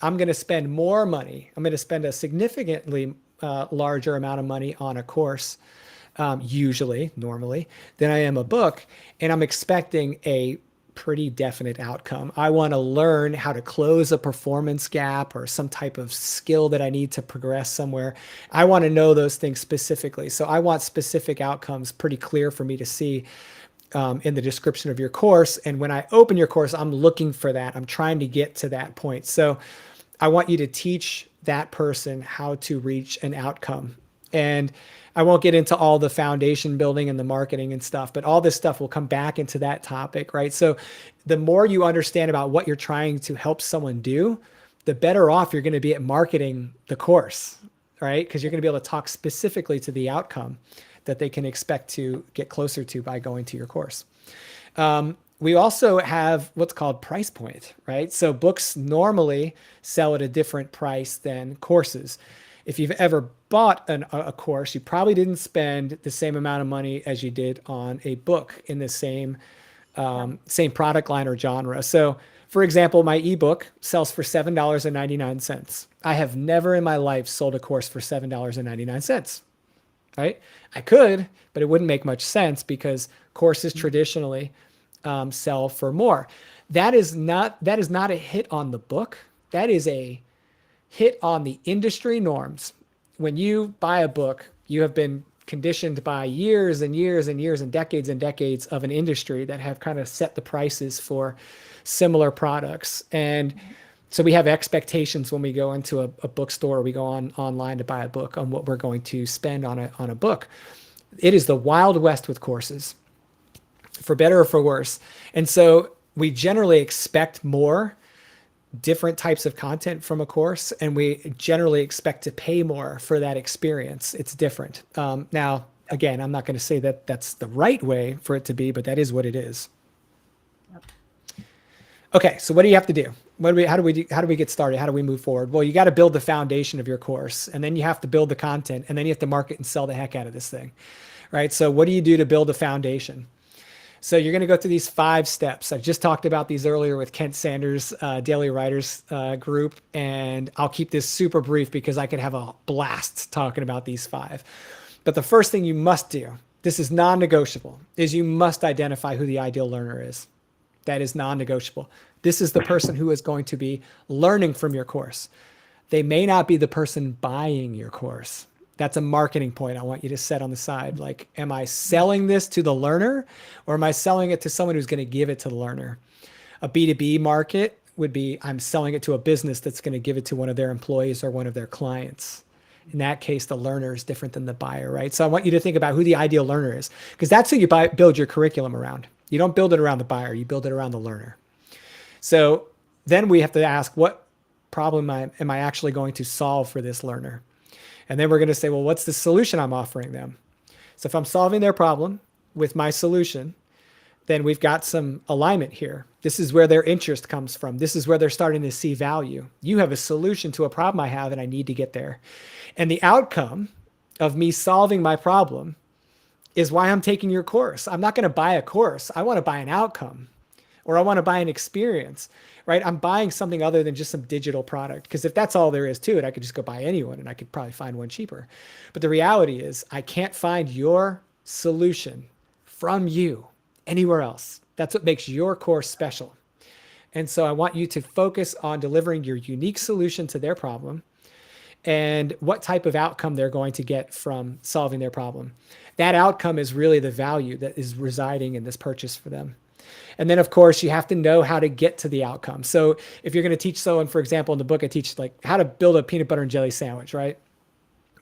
[SPEAKER 2] I'm going to spend more money. I'm going to spend a significantly larger amount of money on a course, normally, than I am a book. And I'm expecting a pretty definite outcome. I want to learn how to close a performance gap or some type of skill that I need to progress somewhere. I want to know those things specifically. So I want specific outcomes pretty clear for me to see in the description of your course. And when I open your course, I'm looking for that. I'm trying to get to that point. So I want you to teach that person how to reach an outcome. And I won't get into all the foundation building and the marketing and stuff, but all this stuff will come back into that topic, right? So the more you understand about what you're trying to help someone do, the better off you're going to be at marketing the course, right? Because you're going to be able to talk specifically to the outcome that they can expect to get closer to by going to your course. We also have what's called price point, right? So books normally sell at a different price than courses. If you've ever bought a course, you probably didn't spend the same amount of money as you did on a book in the same product line or genre. So for example, my ebook sells for $7.99. I have never in my life sold a course for $7.99, right? I could, but it wouldn't make much sense because courses traditionally sell for more. That is not a hit on the book. That is a hit on the industry norms. When you buy a book, you have been conditioned by years and years and years and decades of an industry that have kind of set the prices for similar products. And so we have expectations when we go into a bookstore, we go online to buy a book on what we're going to spend on a book. It is the Wild West with courses, for better or for worse. And so we generally expect more different types of content from a course, and we generally expect to pay more for that experience. It's different. Now, again, I'm not going to say that that's the right way for it to be, but that is what it is. Okay, so what do you have to do? How do we get started? How do we move forward? Well, you got to build the foundation of your course, and then you have to build the content, and then you have to market and sell the heck out of this thing, right? So what do you do to build a foundation? So you're going to go through these 5 steps. I just talked about these earlier with Kent Sanders' Daily Writers group, and I'll keep this super brief because I could have a blast talking about these 5. But the first thing you must do, this is non-negotiable, is you must identify who the ideal learner is. That is non-negotiable. This is the person who is going to be learning from your course. They may not be the person buying your course. That's a marketing point I want you to set on the side. Like, am I selling this to the learner, or am I selling it to someone who's going to give it to the learner? A B2B market would be, I'm selling it to a business that's going to give it to one of their employees or one of their clients. In that case, the learner is different than the buyer, right? So I want you to think about who the ideal learner is, because that's who you build your curriculum around. You don't build it around the buyer, you build it around the learner. So then we have to ask, what problem am I actually going to solve for this learner? And then we're going to say, well, what's the solution I'm offering them? So if I'm solving their problem with my solution, then we've got some alignment here. This is where their interest comes from. This is where they're starting to see value. You have a solution to a problem I have, and I need to get there. And the outcome of me solving my problem is why I'm taking your course. I'm not going to buy a course. I want to buy an outcome, or I want to buy an experience, right? I'm buying something other than just some digital product, because if that's all there is to it, I could just go buy anyone and I could probably find one cheaper. But the reality is I can't find your solution from you anywhere else. That's what makes your course special. And so I want you to focus on delivering your unique solution to their problem and what type of outcome they're going to get from solving their problem. That outcome is really the value that is residing in this purchase for them. And then, of course, you have to know how to get to the outcome. So if you're going to teach someone, for example, in the book, I teach like how to build a peanut butter and jelly sandwich, right?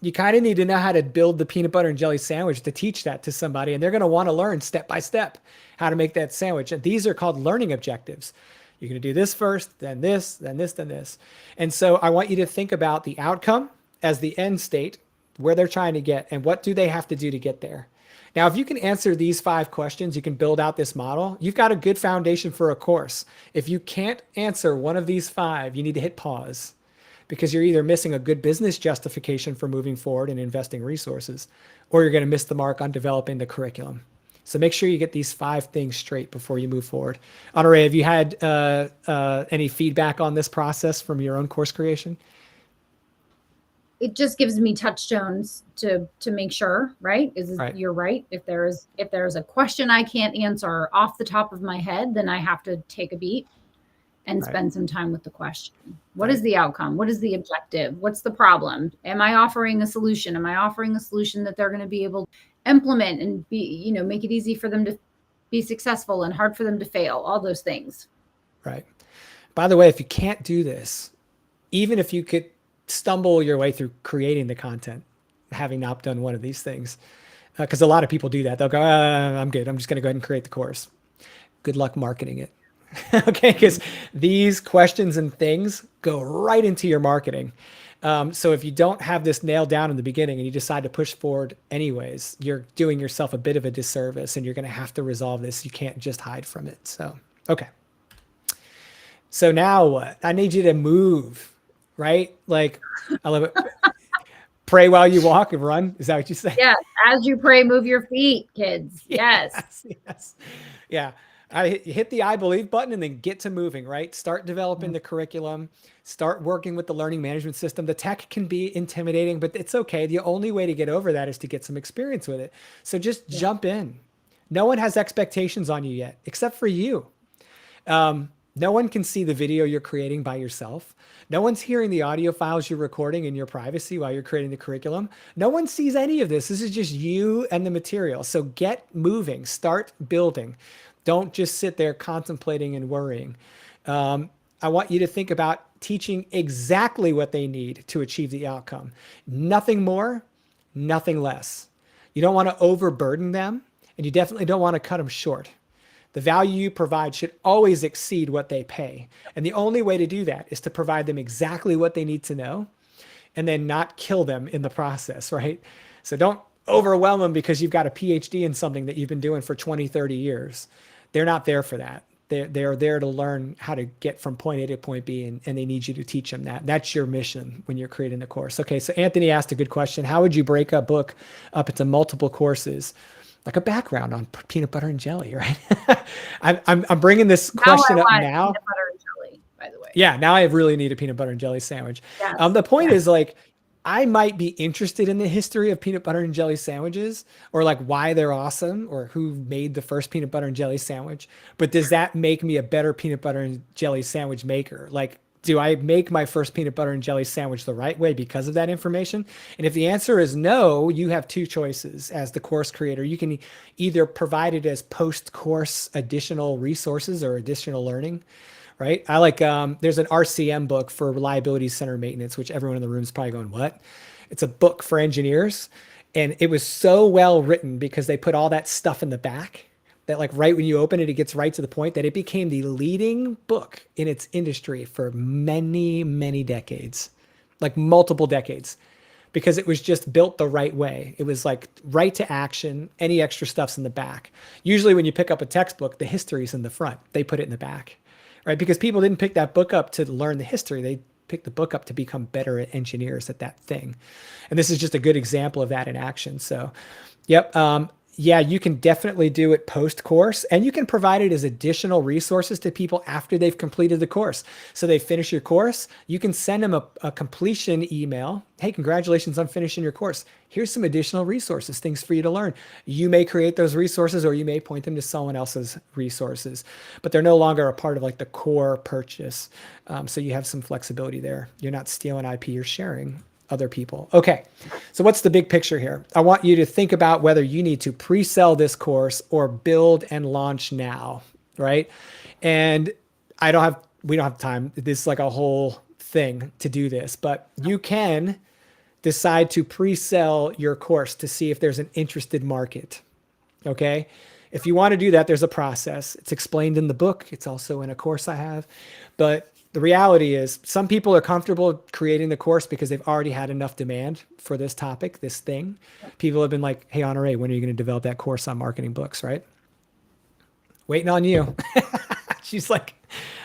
[SPEAKER 2] You kind of need to know how to build the peanut butter and jelly sandwich to teach that to somebody. And they're going to want to learn step by step how to make that sandwich. And these are called learning objectives. You're going to do this first, then this, then this, then this. And so I want you to think about the outcome as the end state, where they're trying to get, and what do they have to do to get there. Now, if you can answer these 5 questions, you can build out this model. You've got a good foundation for a course. If you can't answer one of these 5, you need to hit pause, because you're either missing a good business justification for moving forward and investing resources, or you're going to miss the mark on developing the curriculum. So make sure you get these 5 things straight before you move forward. Honore, have you had any feedback on this process from your own course creation?
[SPEAKER 1] It just gives me touchstones to make sure, right?
[SPEAKER 2] Right.
[SPEAKER 1] You're right. If there's a question I can't answer off the top of my head, then I have to take a beat and spend some time with the question. What is the outcome? What is the objective? What's the problem? Am I offering a solution? Am I offering a solution that they're going to be able to implement and be, make it easy for them to be successful and hard for them to fail? All those things.
[SPEAKER 2] Right. By the way, if you can't do this, even if you could stumble your way through creating the content, having not done one of these things, because a lot of people do that. They'll go, I'm good. I'm just going to go ahead and create the course. Good luck marketing it. Okay, because these questions and things go right into your marketing. So if you don't have this nailed down in the beginning and you decide to push forward anyways, you're doing yourself a bit of a disservice, and you're going to have to resolve this. You can't just hide from it. So, okay. So now what? I need you to move, right? Like, I love it. Pray while you walk and run. Is that what you say?
[SPEAKER 1] Yes. As you pray, move your feet, kids. Yes.
[SPEAKER 2] Yes. Yeah. I hit the I believe button and then get to moving, right? Start developing the curriculum, start working with the learning management system. The tech can be intimidating, but it's okay. The only way to get over that is to get some experience with it. So just jump in. No one has expectations on you yet, except for you. No one can see the video you're creating by yourself. No one's hearing the audio files you're recording in your privacy while you're creating the curriculum. No one sees any of this. This is just you and the material. So get moving, start building. Don't just sit there contemplating and worrying. I want you to think about teaching exactly what they need to achieve the outcome. Nothing more, nothing less. You don't want to overburden them, and you definitely don't want to cut them short. The value you provide should always exceed what they pay. And the only way to do that is to provide them exactly what they need to know and then not kill them in the process, right? So don't overwhelm them because you've got a PhD in something that you've been doing for 20, 30 years. They're not there for that. They're there to learn how to get from point A to point B, and they need you to teach them that. That's your mission when you're creating the course. Okay, so Anthony asked a good question. How would you break a book up into multiple courses? Like a background on peanut butter and jelly, right? I'm bringing this question up now.
[SPEAKER 1] Peanut butter and jelly, by the way.
[SPEAKER 2] Yeah, now I really need a peanut butter and jelly sandwich.
[SPEAKER 1] Yes.
[SPEAKER 2] The point is, like, I might be interested in the history of peanut butter and jelly sandwiches, or like why they're awesome, or who made the first peanut butter and jelly sandwich. But does that make me a better peanut butter and jelly sandwich maker? Like, do I make my first peanut butter and jelly sandwich the right way because of that information? And if the answer is no, you have two choices as the course creator. You can either provide it as post-course additional resources or additional learning, right? I like, there's an RCM book for reliability center maintenance, which everyone in the room is probably going, what? It's a book for engineers. And it was so well written because they put all that stuff in the back that, like, right when you open it, it gets right to the point, that it became the leading book in its industry for many, many decades, like multiple decades, because it was just built the right way. It was like right to action. Any extra stuff's in the back. Usually when you pick up a textbook, the history's in the front. They put it in the back, right? Because people didn't pick that book up to learn the history. They picked the book up to become better at engineers at that thing. And this is just a good example of that in action. So, yep. Yeah, you can definitely do it post-course, and you can provide it as additional resources to people after they've completed the course. So they finish your course, you can send them a completion email. Hey, congratulations on finishing your course. Here's some additional resources, things for you to learn. You may create those resources, or you may point them to someone else's resources, but they're no longer a part of like the core purchase. So you have some flexibility there. You're not stealing IP, you're sharing other people. Okay, so what's the big picture here? I want you to think about whether you need to pre-sell this course or build and launch now, right? And we don't have time. This is like a whole thing to do this, but you can decide to pre-sell your course to see if there's an interested market. Okay. If you want to do that, there's a process. It's explained in the book. It's also in a course I have, but the reality is some people are comfortable creating the course because they've already had enough demand for this topic, this thing. People have been like, hey, Honore, when are you going to develop that course on marketing books, right? Waiting on you. She's like,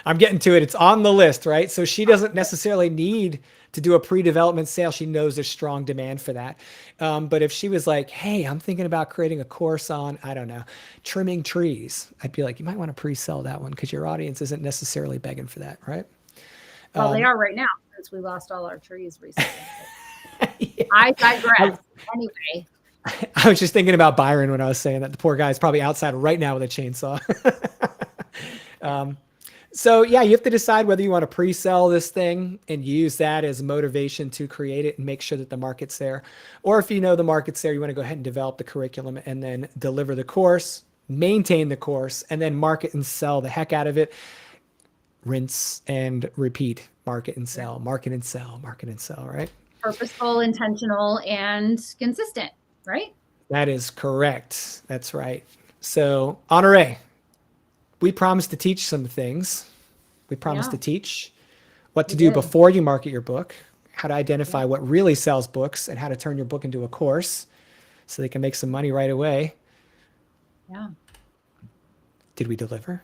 [SPEAKER 2] I'm getting to it. It's on the list, right? So she doesn't necessarily need to do a pre-development sale. She knows there's strong demand for that. But if she was like, hey, I'm thinking about creating a course on, I don't know, trimming trees, I'd be like, you might want to pre-sell that one because your audience isn't necessarily begging for that, right?
[SPEAKER 1] Well, they are right now since we lost all our trees recently. Yeah. I digress. Anyway.
[SPEAKER 2] I was just thinking about Byron when I was saying that. The poor guy's probably outside right now with a chainsaw. So yeah, you have to decide whether you want to pre-sell this thing and use that as motivation to create it and make sure that the market's there. Or if you know the market's there, you want to go ahead and develop the curriculum and then deliver the course, maintain the course, and then market and sell the heck out of it. Rinse and repeat, market and sell, market and sell, market and sell, right?
[SPEAKER 1] Purposeful, intentional, and consistent, right?
[SPEAKER 2] That is correct. That's right. So, Honore, we promised to teach some things. We promised to teach what to do before you market your book, how to identify what really sells books, and how to turn your book into a course so they can make some money right away.
[SPEAKER 1] Yeah.
[SPEAKER 2] Did we deliver?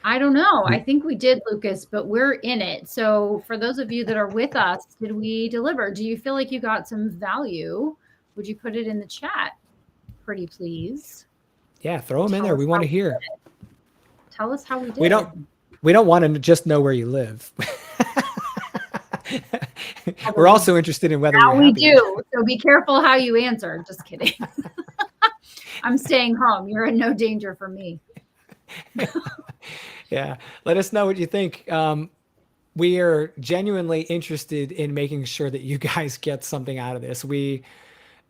[SPEAKER 1] I don't know. I think we did, Lucas, but we're in it. So for those of you that are with us, did we deliver? Do you feel like you got some value? Would you put it in the chat? Pretty please.
[SPEAKER 2] Yeah, throw them in there. We want to hear.
[SPEAKER 1] Tell us how we did.
[SPEAKER 2] We don't want to just know where you live. We're also interested in whether
[SPEAKER 1] we do. So be careful how you answer. Just kidding. I'm staying home. You're in no danger for me.
[SPEAKER 2] Yeah. Let us know what you think. We are genuinely interested in making sure that you guys get something out of this. We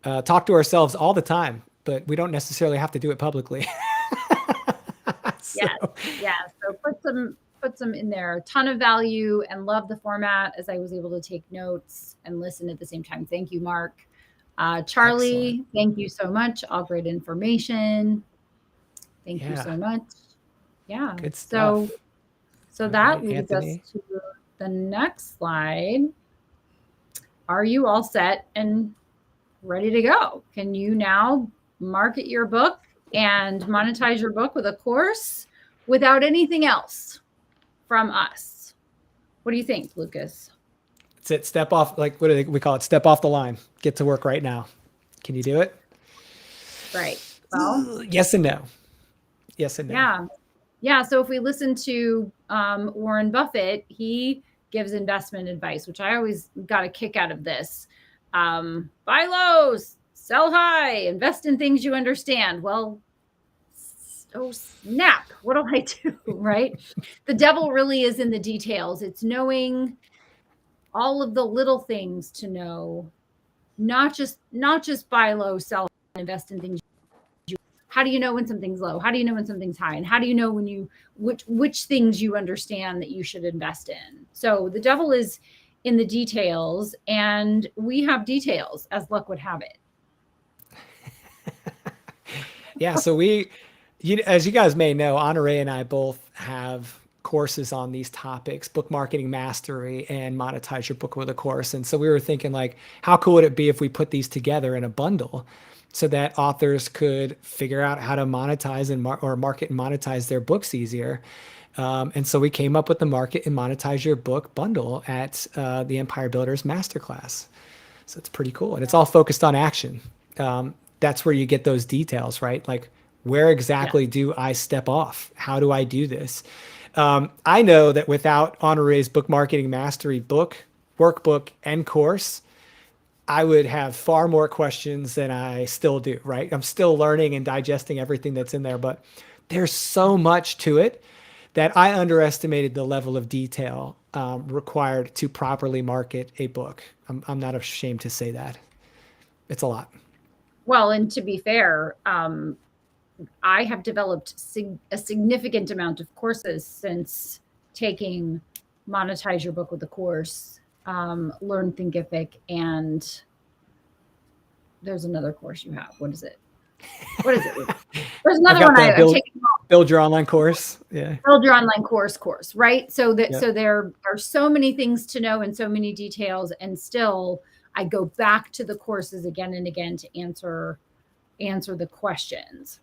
[SPEAKER 2] talk to ourselves all the time, but we don't necessarily have to do it publicly.
[SPEAKER 1] Yes. Yeah. So put some in there. A ton of value and love the format as I was able to take notes and listen at the same time. Thank you, Mark. Charlie,
[SPEAKER 2] Excellent.
[SPEAKER 1] thank you so much. All great information. Thank you
[SPEAKER 2] Yeah.
[SPEAKER 1] so much. Yeah.
[SPEAKER 2] Good
[SPEAKER 1] So
[SPEAKER 2] stuff. All
[SPEAKER 1] that
[SPEAKER 2] right,
[SPEAKER 1] leads us
[SPEAKER 2] Anthony.
[SPEAKER 1] to the next slide. Are you all set and ready to go? Can you now market your book and monetize your book with a course without anything else from us? What do you think, Lucas?
[SPEAKER 2] That's it. Step off. Like, what do we call it? Step off the line. Get to work right now. Can you do it?
[SPEAKER 1] Right. Well,
[SPEAKER 2] Yes and no. Yes and no.
[SPEAKER 1] yeah. Yeah. So if we listen to Warren Buffett, he gives investment advice, which I always got a kick out of this. Buy low, sell high, invest in things you understand. Well, oh snap, what do I do? Right? The devil really is in the details. It's knowing all of the little things to know, not just buy low, sell high, invest in things. How do you know when something's low? How do you know when something's high? And how do you know when you which things you understand that you should invest in? So the devil is in the details, and we have details as luck would have it.
[SPEAKER 2] Yeah. So as you guys may know, Honore and I both have courses on these topics, book marketing mastery and monetize your book with a course. And so we were thinking, like, how cool would it be if we put these together in a bundle so that authors could figure out how to monetize or market and monetize their books easier. And so we came up with the Market and Monetize Your Book bundle at the Empire Builders Masterclass. So it's pretty cool. And it's all focused on action. That's where you get those details, right? Like, where exactly do I step off? How do I do this? I know that without Honore's book marketing mastery book, workbook, and course, I would have far more questions than I still do, right? I'm still learning and digesting everything that's in there, but there's so much to it that I underestimated the level of detail required to properly market a book. I'm not ashamed to say that. It's a lot.
[SPEAKER 1] Well, and to be fair, I have developed a significant amount of courses since taking Monetize Your Book with a Course, Learn Thinkific, and there's another course you have. What is it? What is it? There's another one I've taken.
[SPEAKER 2] Build your online course. Yeah.
[SPEAKER 1] Build your online course, right? So so there are so many things to know and so many details, and still I go back to the courses again and again to answer the questions.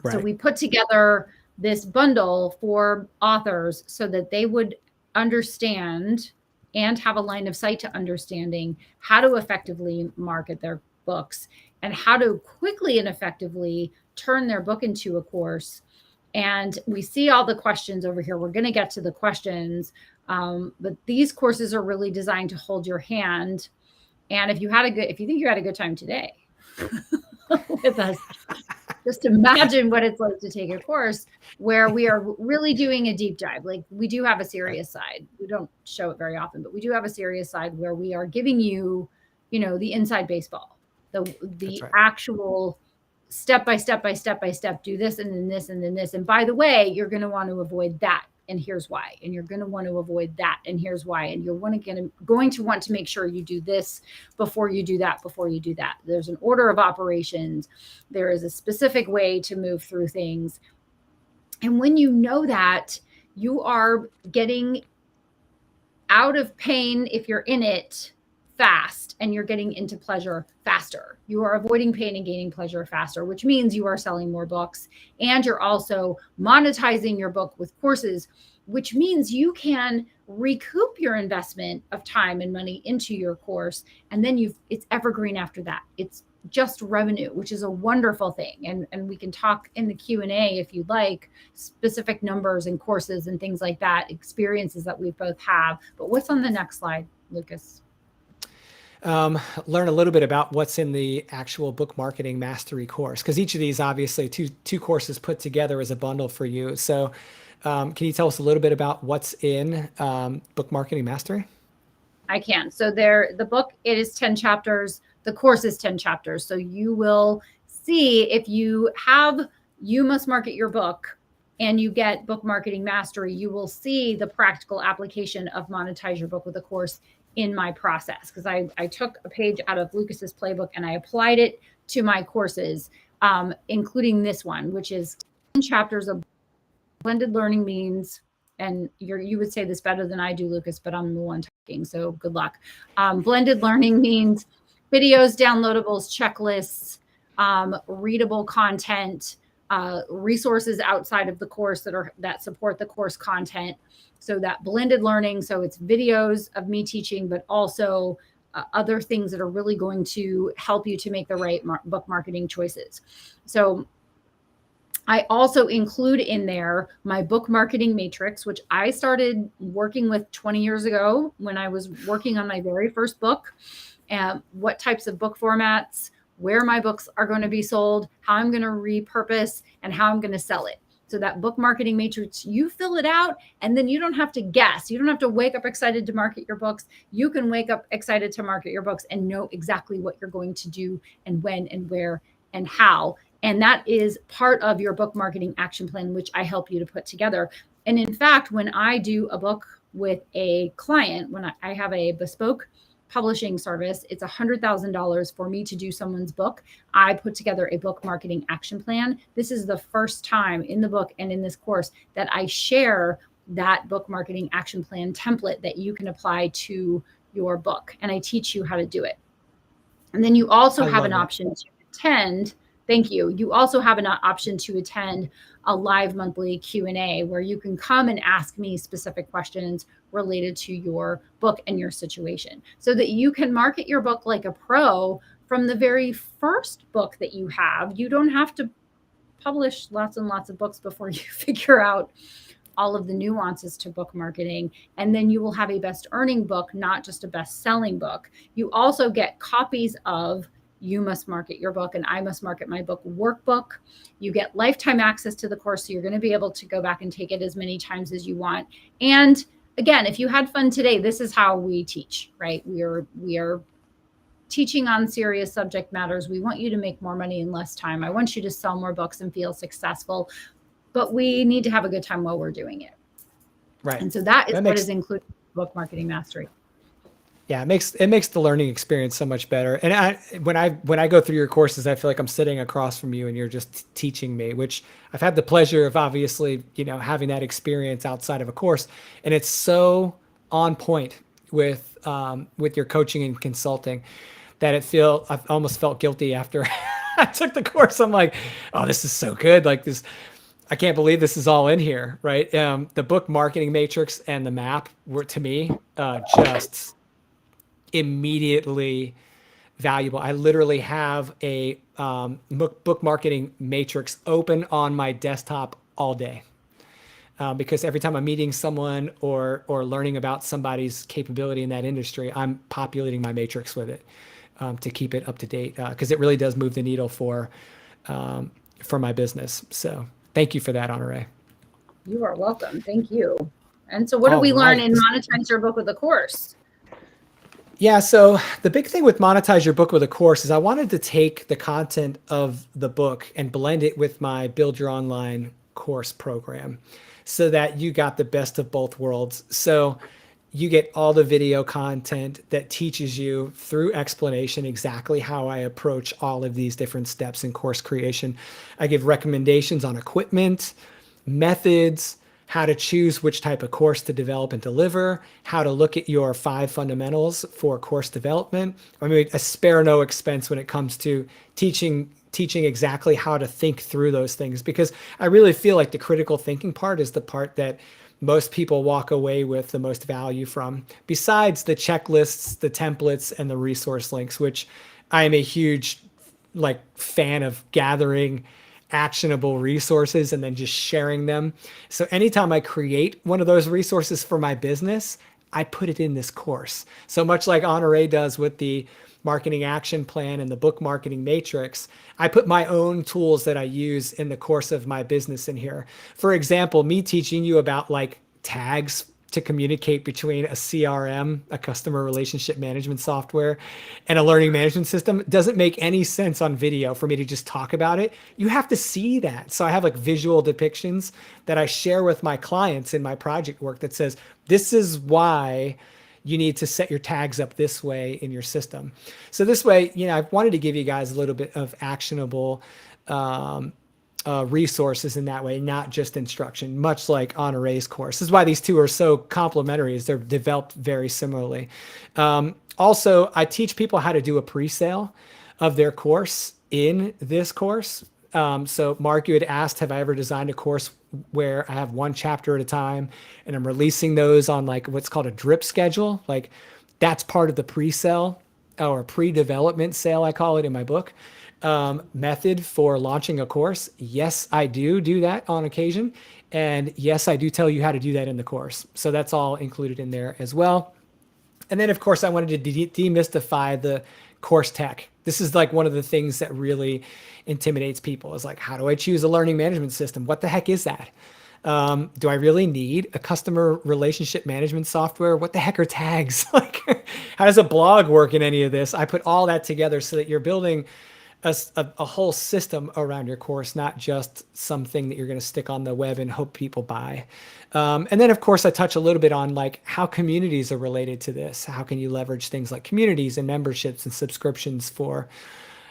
[SPEAKER 1] Right. So we put together this bundle for authors so that they would understand and have a line of sight to understanding how to effectively market their books and how to quickly and effectively turn their book into a course. And we see all the questions over here. We're going to get to the questions, but these courses are really designed to hold your hand. And if you think you had a good time today with us, just imagine what it's like to take a course where we are really doing a deep dive. Like, we do have a serious side. We don't show it very often, but we do have a serious side where we are giving you, the inside baseball, the actual step by step, do this and then this and then this. And by the way, you're going to want to avoid that. And here's why. And you're going to want to avoid that. And here's why. And you're going to want to make sure you do this before you do that, before you do that. There's an order of operations. There is a specific way to move through things. And when you know that, you are getting out of pain if you're in it fast, and you're getting into pleasure faster. You are avoiding pain and gaining pleasure faster, which means you are selling more books, and you're also monetizing your book with courses, which means you can recoup your investment of time and money into your course. And then it's evergreen after that. It's just revenue, which is a wonderful thing. And we can talk in the Q&A if you'd like, specific numbers and courses and things like that, experiences that we both have. But what's on the next slide, Lucas?
[SPEAKER 2] Learn a little bit about what's in the actual book marketing mastery course, because each of these, obviously, two courses put together as a bundle for you. So can you tell us a little bit about what's in book marketing mastery?
[SPEAKER 1] I can. So the book, it is 10 chapters. The course is 10 chapters. So you will see, if you must market your book and you get Book Marketing Mastery, you will see the practical application of Monetize Your Book with a Course in my process. Because I took a page out of Lucas's playbook and I applied it to my courses, including this one, which is 10 chapters of blended learning means, and you would say this better than I do, Lucas, but I'm the one talking, so good luck. Blended learning means videos, downloadables, checklists, readable content, resources outside of the course that support the course content. So that blended learning, so it's videos of me teaching, but also other things that are really going to help you to make the right book marketing choices. So I also include in there my book marketing matrix, which I started working with 20 years ago when I was working on my very first book, and what types of book formats, where my books are going to be sold, how I'm going to repurpose, and how I'm going to sell it. So that book marketing matrix, you fill it out, and then you don't have to guess. You don't have to wake up excited to market your books. You can wake up excited to market your books and know exactly what you're going to do and when and where and how. And that is part of your book marketing action plan, which I help you to put together. And in fact, when I do a book with a client, when I have a bespoke publishing service, it's $100,000 for me to do someone's book. I put together a book marketing action plan. This is the first time in the book and in this course that I share that book marketing action plan template that you can apply to your book. And I teach you how to do it. And then you also have an option to attend. Thank you. You also have an option to attend a live monthly Q&A where you can come and ask me specific questions related to your book and your situation so that you can market your book like a pro from the very first book that you have. You don't have to publish lots and lots of books before you figure out all of the nuances to book marketing. And then you will have a best earning book, not just a best selling book. You also get copies of You Must Market Your Book and I Must Market My Book workbook. You get lifetime access to the course. So you're going to be able to go back and take it as many times as you want. And again, if you had fun today, this is how we teach, right? We are teaching on serious subject matters. We want you to make more money in less time. I want you to sell more books and feel successful, but we need to have a good time while we're doing it.
[SPEAKER 2] Right.
[SPEAKER 1] And so that is what is included in Book Marketing Mastery.
[SPEAKER 2] Yeah, it makes the learning experience so much better. And when I go through your courses, I feel like I'm sitting across from you and you're just teaching me, which I've had the pleasure of obviously, having that experience outside of a course. And it's so on point with your coaching and consulting that I've almost felt guilty after I took the course. I'm like, oh, this is so good. Like this, I can't believe this is all in here, right? The book marketing matrix and the map were, to me, just immediately valuable. I literally have a book marketing matrix open on my desktop all day because every time I'm meeting someone or learning about somebody's capability in that industry, I'm populating my matrix with it to keep it up to date because it really does move the needle for my business. So thank you for that, Honore.
[SPEAKER 1] You are welcome. Thank you. And so what do we learn in Monetize Your Book with a Course?
[SPEAKER 2] Yeah, so the big thing with Monetize Your Book with a Course is I wanted to take the content of the book and blend it with my Build Your Online course program so that you got the best of both worlds. So you get all the video content that teaches you through explanation exactly how I approach all of these different steps in course creation. I give recommendations on equipment, methods, how to choose which type of course to develop and deliver, how to look at your 5 fundamentals for course development. I mean, I spare no expense when it comes to teaching exactly how to think through those things, because I really feel like the critical thinking part is the part that most people walk away with the most value from, besides the checklists, the templates, and the resource links, which I am a huge fan of gathering actionable resources and then just sharing them. So anytime I create one of those resources for my business, I put it in this course. So much like Honore does with the marketing action plan and the book marketing matrix, I put my own tools that I use in the course of my business in here. For example, me teaching you about tags to communicate between a CRM, a customer relationship management software, and a learning management system doesn't make any sense on video for me to just talk about it. You have to see that. So I have like visual depictions that I share with my clients in my project work that says, this is why you need to set your tags up this way in your system. So this way, I wanted to give you guys a little bit of actionable resources in that way, not just instruction, much like Honore's course. This is why these two are so complementary, is they're developed very similarly. Also, I teach people how to do a pre-sale of their course in this course. So Mark, you had asked, have I ever designed a course where I have one chapter at a time and I'm releasing those on like what's called a drip schedule? Like that's part of the pre-sale or pre-development sale, I call it in my book. Method for launching a course. Yes, I do that on occasion. And yes, I do tell you how to do that in the course. So that's all included in there as well. And then of course I wanted to demystify the course tech. This is like one of the things that really intimidates people, is like, how do I choose a learning management system? What the heck is that? Do I really need a customer relationship management software? What the heck are tags? Like, how does a blog work in any of this? I put all that together so that you're building a whole system around your course, not just something that you're going to stick on the web and hope people buy. And then of course I touch a little bit on like how communities are related to this. How can you leverage things like communities and memberships and subscriptions for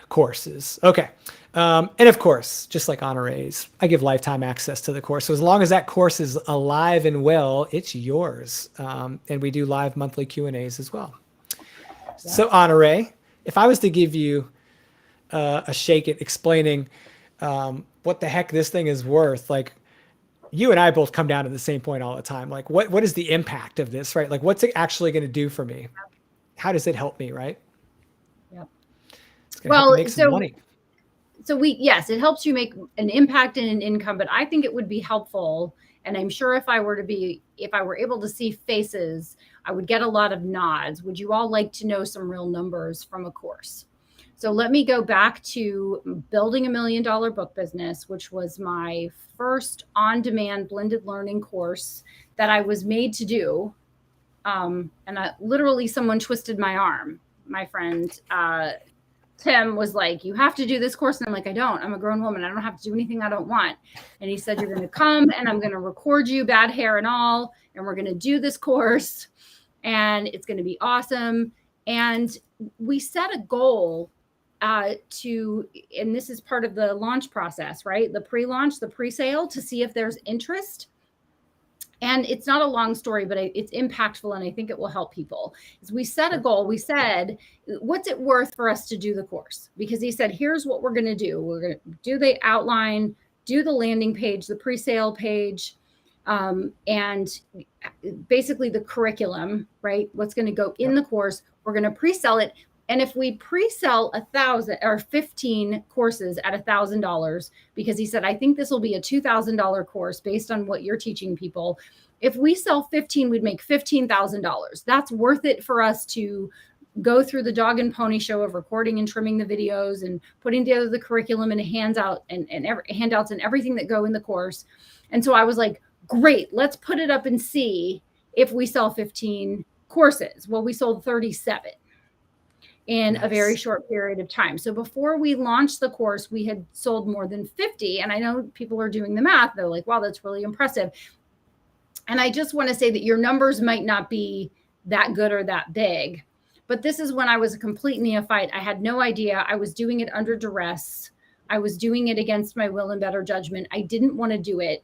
[SPEAKER 2] courses? Okay. And of course, just like Honore's, I give lifetime access to the course. So as long as that course is alive and well, it's yours. And we do live monthly Q&As as well. Yeah. So Honore, if I was to give you a shake it explaining what the heck this thing is worth, like you and I both come down to the same point all the time. Like what is the impact of this, right? Like what's it actually going to do for me? How does it help me, right?
[SPEAKER 1] Yep.
[SPEAKER 2] It's going to help me make some money.
[SPEAKER 1] So yes, it helps you make an impact and an income, but I think it would be helpful. And I'm sure if I were able to see faces, I would get a lot of nods. Would you all like to know some real numbers from a course? So let me go back to building $1 million book business, which was my first on-demand blended learning course that I was made to do. And literally someone twisted my arm. My friend, Tim, was like, you have to do this course. And I'm like, I don't. I'm a grown woman. I don't have to do anything I don't want. And he said, you're going to come and I'm going to record you, bad hair and all. And we're going to do this course and it's going to be awesome. And we set a goal and this is part of the launch process, right? The pre-launch, the pre-sale, to see if there's interest. And it's not a long story, but it's impactful. And I think it will help people. As we set a goal, we said, what's it worth for us to do the course? Because he said, here's what we're going to do. We're going to do the outline, do the landing page, the pre-sale page, and basically the curriculum, right? What's going to go in the course. We're going to pre-sell it. And if we pre-sell 1,000 or 15 courses at $1,000, because he said, I think this will be a $2,000 course based on what you're teaching people. If we sell 15, we'd make $15,000. That's worth it for us to go through the dog and pony show of recording and trimming the videos and putting together the curriculum and handouts and everything that go in the course. And so I was like, great, let's put it up and see if we sell 15 courses. Well, we sold 37. In a very short period of time. So before we launched the course, we had sold more than 50. And I know people are doing the math. They're like, wow, that's really impressive. And I just want to say that your numbers might not be that good or that big. But this is when I was a complete neophyte. I had no idea. I was doing it under duress. I was doing it against my will and better judgment. I didn't want to do it.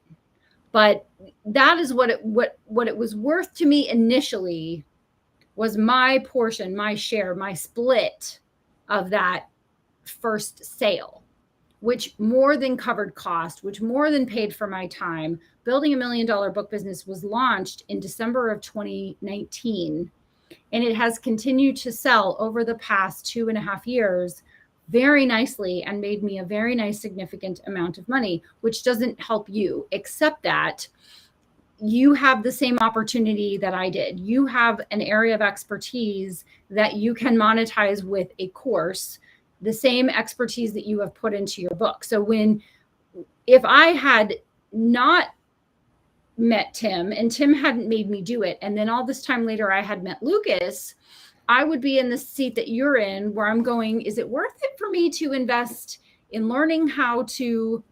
[SPEAKER 1] But that is what it was worth to me initially, was my portion, my share, my split of that first sale, which more than covered cost, which more than paid for my time. Building $1 million book business was launched in December of 2019, and it has continued to sell over the past 2.5 years very nicely and made me a very nice, significant amount of money, which doesn't help you, except that you have the same opportunity that I did. You have an area of expertise that you can monetize with a course, the same expertise that you have put into your book. So if I had not met Tim, and Tim hadn't made me do it, and then all this time later I had met Lucas, I would be in the seat that you're in, where I'm going, is it worth it for me to invest in learning how to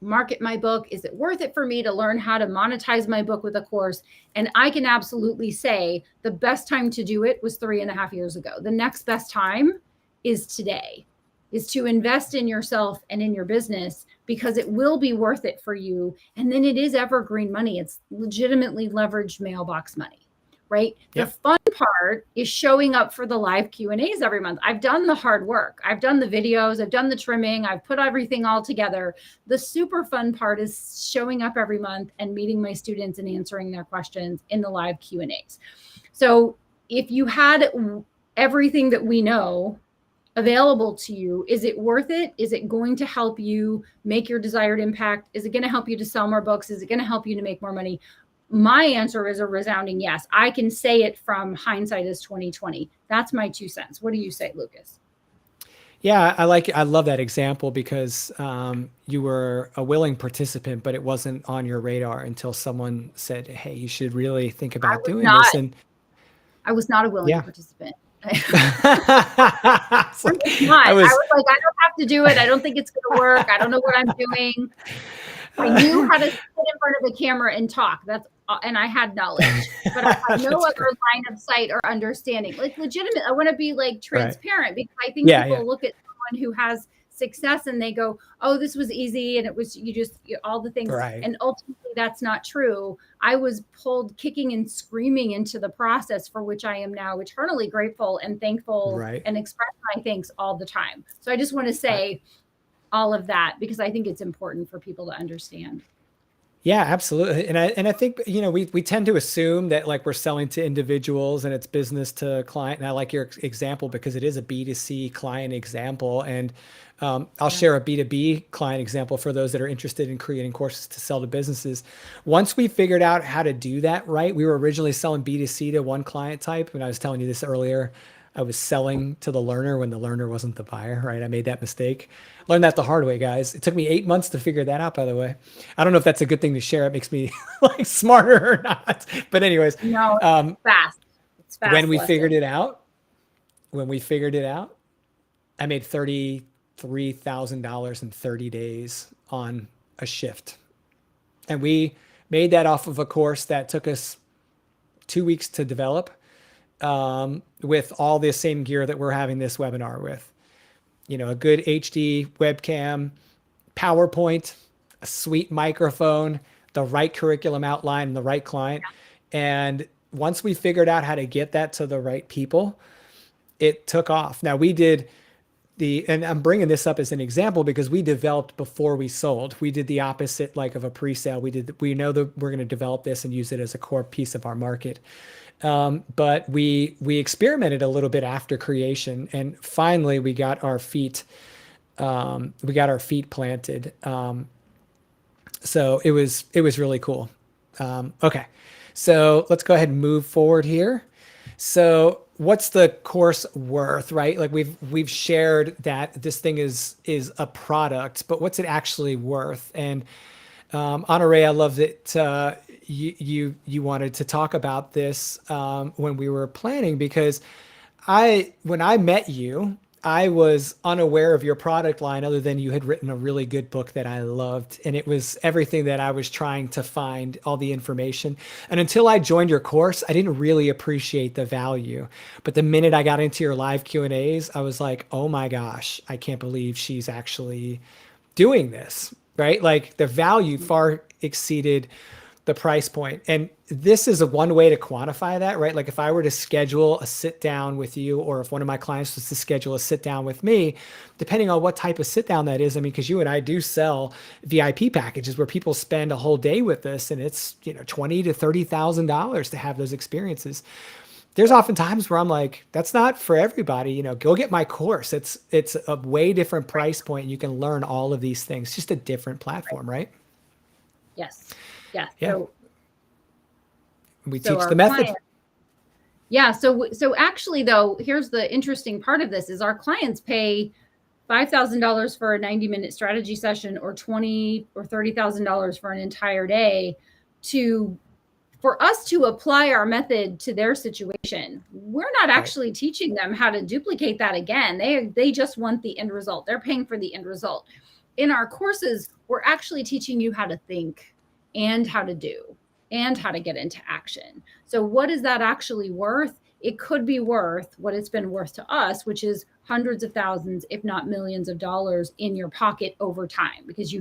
[SPEAKER 1] market my book? Is it worth it for me to learn how to monetize my book with a course? And I can absolutely say the best time to do it was 3.5 years ago. The next best time is today, is to invest in yourself and in your business, because it will be worth it for you. And then it is evergreen money. It's legitimately leveraged mailbox money, right?
[SPEAKER 2] Yep.
[SPEAKER 1] The fun part is showing up for the live Q&As every month. I've done the hard work. I've done the videos. I've done the trimming. I've put everything all together. The super fun part is showing up every month and meeting my students and answering their questions in the live Q&As. So if you had everything that we know available to you, is it worth it? Is it going to help you make your desired impact? Is it going to help you to sell more books? Is it going to help you to make more money? My answer is a resounding yes. I can say it from hindsight as 2020. That's my 2 cents. What do you say, Lucas?
[SPEAKER 2] Yeah, I love that example, because you were a willing participant, but it wasn't on your radar until someone said, "Hey, you should really think about doing this." And
[SPEAKER 1] I was not a willing
[SPEAKER 2] yeah.
[SPEAKER 1] participant.
[SPEAKER 2] I was like,
[SPEAKER 1] I was like, I don't have to do it. I don't think it's going to work. I don't know what I'm doing. I knew how to sit in front of the camera and talk. And I had knowledge, but I had no other line of sight or understanding. Like, legitimate. I want to be like transparent, because I think people look at someone who has success and they go, "Oh, this was easy, and it was all the things."
[SPEAKER 2] Right.
[SPEAKER 1] And ultimately, that's not true. I was pulled kicking and screaming into the process, for which I am now eternally grateful and thankful, and express my thanks all the time. So I just want to say all of that, because I think it's important for people to understand.
[SPEAKER 2] Yeah, absolutely. And I think, we tend to assume that, like, we're selling to individuals and it's business to client. And I like your example, because it is a B2C client example. And I'll share a B2B client example for those that are interested in creating courses to sell to businesses. Once we figured out how to do that right, we were originally selling B2C to one client type. And I was telling you this earlier. I was selling to the learner when the learner wasn't the buyer, right? I made that mistake. Learned that the hard way, guys. It took me 8 months to figure that out, by the way. I don't know if that's a good thing to share. It makes me like smarter or not. But anyways,
[SPEAKER 1] no, it's fast. It's fast.
[SPEAKER 2] When we figured it out, I made $33,000 in 30 days on a shift. And we made that off of a course that took us 2 weeks to develop, with all the same gear that we're having this webinar with. A good HD webcam, PowerPoint, a sweet microphone, the right curriculum outline, and the right client. And once we figured out how to get that to the right people, it took off. Now, we did and I'm bringing this up as an example because we developed before we sold. We did the opposite, like, of a pre-sale. We know that we're going to develop this and use it as a core piece of our market. But we experimented a little bit after creation, and finally we got our feet planted. So it was really cool. Okay. So let's go ahead and move forward here. So what's the course worth, right? Like, we've shared that this thing is a product, but what's it actually worth? And Honore, I love that you wanted to talk about this when we were planning, because when I met you, I was unaware of your product line, other than you had written a really good book that I loved. And it was everything that I was trying to find, all the information. And until I joined your course, I didn't really appreciate the value. But the minute I got into your live Q&As, I was like, oh my gosh, I can't believe she's actually doing this, right? Like, the value far exceeded the price point. And this is one way to quantify that, right? Like, if I were to schedule a sit down with you, or if one of my clients was to schedule a sit down with me, depending on what type of sit down that is, I mean, because you and I do sell VIP packages where people spend a whole day with us, and it's, $20,000 to $30,000 to have those experiences. There's often times where I'm like, that's not for everybody, go get my course. It's a way different price point. You can learn all of these things, just a different platform, right?
[SPEAKER 1] Yes. Yeah.
[SPEAKER 2] So we teach the method.
[SPEAKER 1] So actually, though, here's the interesting part of this is our clients pay $5,000 for a 90-minute strategy session, or $20,000 or $30,000 for an entire day. to for us to apply our method to their situation. We're not actually teaching them how to duplicate that again. They just want the end result. They're paying for the end result. In our courses, we're actually teaching you how to think and how to do and how to get into action. So what is that actually worth? It could be worth what it's been worth to us, which is hundreds of thousands, if not millions of dollars in your pocket over time. Because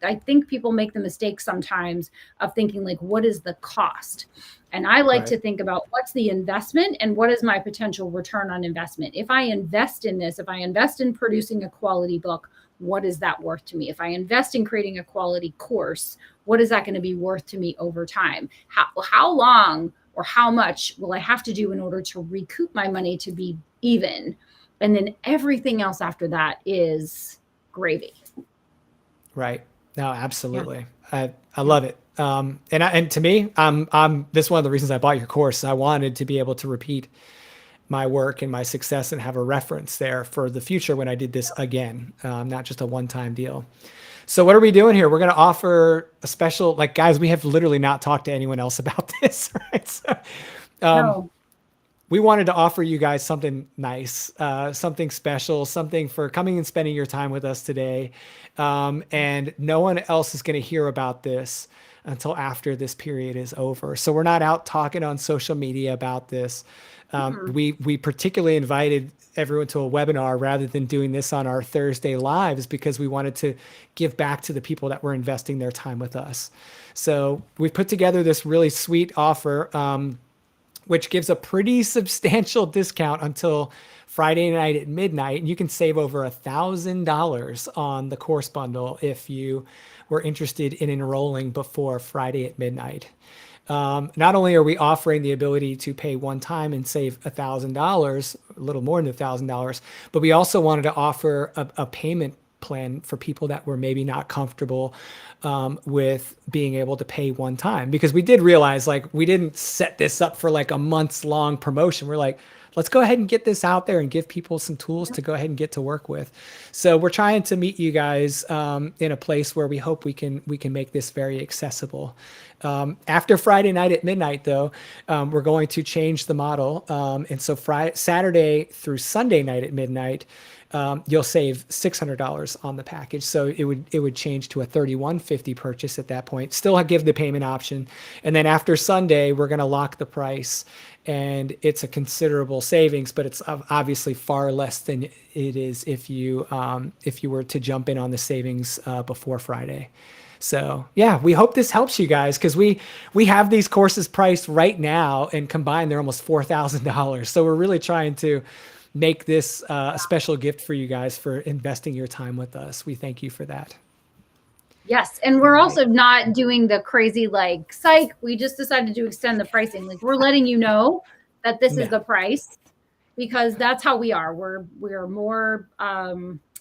[SPEAKER 1] I think people make the mistake sometimes of thinking like, what is the cost? And I like to think about what's the investment and what is my potential return on investment. If I invest in this, if I invest in producing a quality book, what is that worth to me? If I invest in creating a quality course, what is that going to be worth to me over time? How long or how much will I have to do in order to recoup my money to be even? And then everything else after that is gravy.
[SPEAKER 2] Right. No, absolutely. Yeah. I love it. And to me, this is one of the reasons I bought your course. I wanted to be able to repeat my work and my success and have a reference there for the future when I did this again, not just a one-time deal. So what are we doing here? We're going to offer a special, like, guys, we have literally not talked to anyone else about this, right? So,
[SPEAKER 1] No.
[SPEAKER 2] we wanted to offer you guys something nice, something special, something for coming and spending your time with us today. And no one else is going to hear about this until after this period is over. So we're not out talking on social media about this. We particularly invited everyone to a webinar rather than doing this on our Thursday lives because we wanted to give back to the people that were investing their time with us. So we've put together this really sweet offer, which gives a pretty substantial discount until Friday night at midnight. And you can save over $1,000 on the course bundle if you were interested in enrolling before Friday at midnight. Not only are we offering the ability to pay one time and save $1,000, a little more than $1,000, but we also wanted to offer a payment plan for people that were maybe not comfortable with being able to pay one time, because we did realize, like, we didn't set this up for like a months long promotion. We're like, let's go ahead and get this out there and give people some tools to go ahead and get to work with. So we're trying to meet you guys in a place where we hope we can make this very accessible. After Friday night at midnight, though, we're going to change the model. And so Saturday through Sunday night at midnight, you'll save $600 on the package. So it would change to a $3,150 purchase at that point. Still give the payment option. And then after Sunday, we're going to lock the price. And it's a considerable savings, but it's obviously far less than it is if you were to jump in on the savings before Friday. So yeah, we hope this helps you guys, because we have these courses priced right now, and combined they're almost $4,000. So we're really trying to make this a special gift for you guys for investing your time with us. We thank you for that.
[SPEAKER 1] Yes. And we're also not doing the crazy, like, psych, we just decided to extend the pricing. Like, we're letting you know that this is the price, because that's how we are. We're more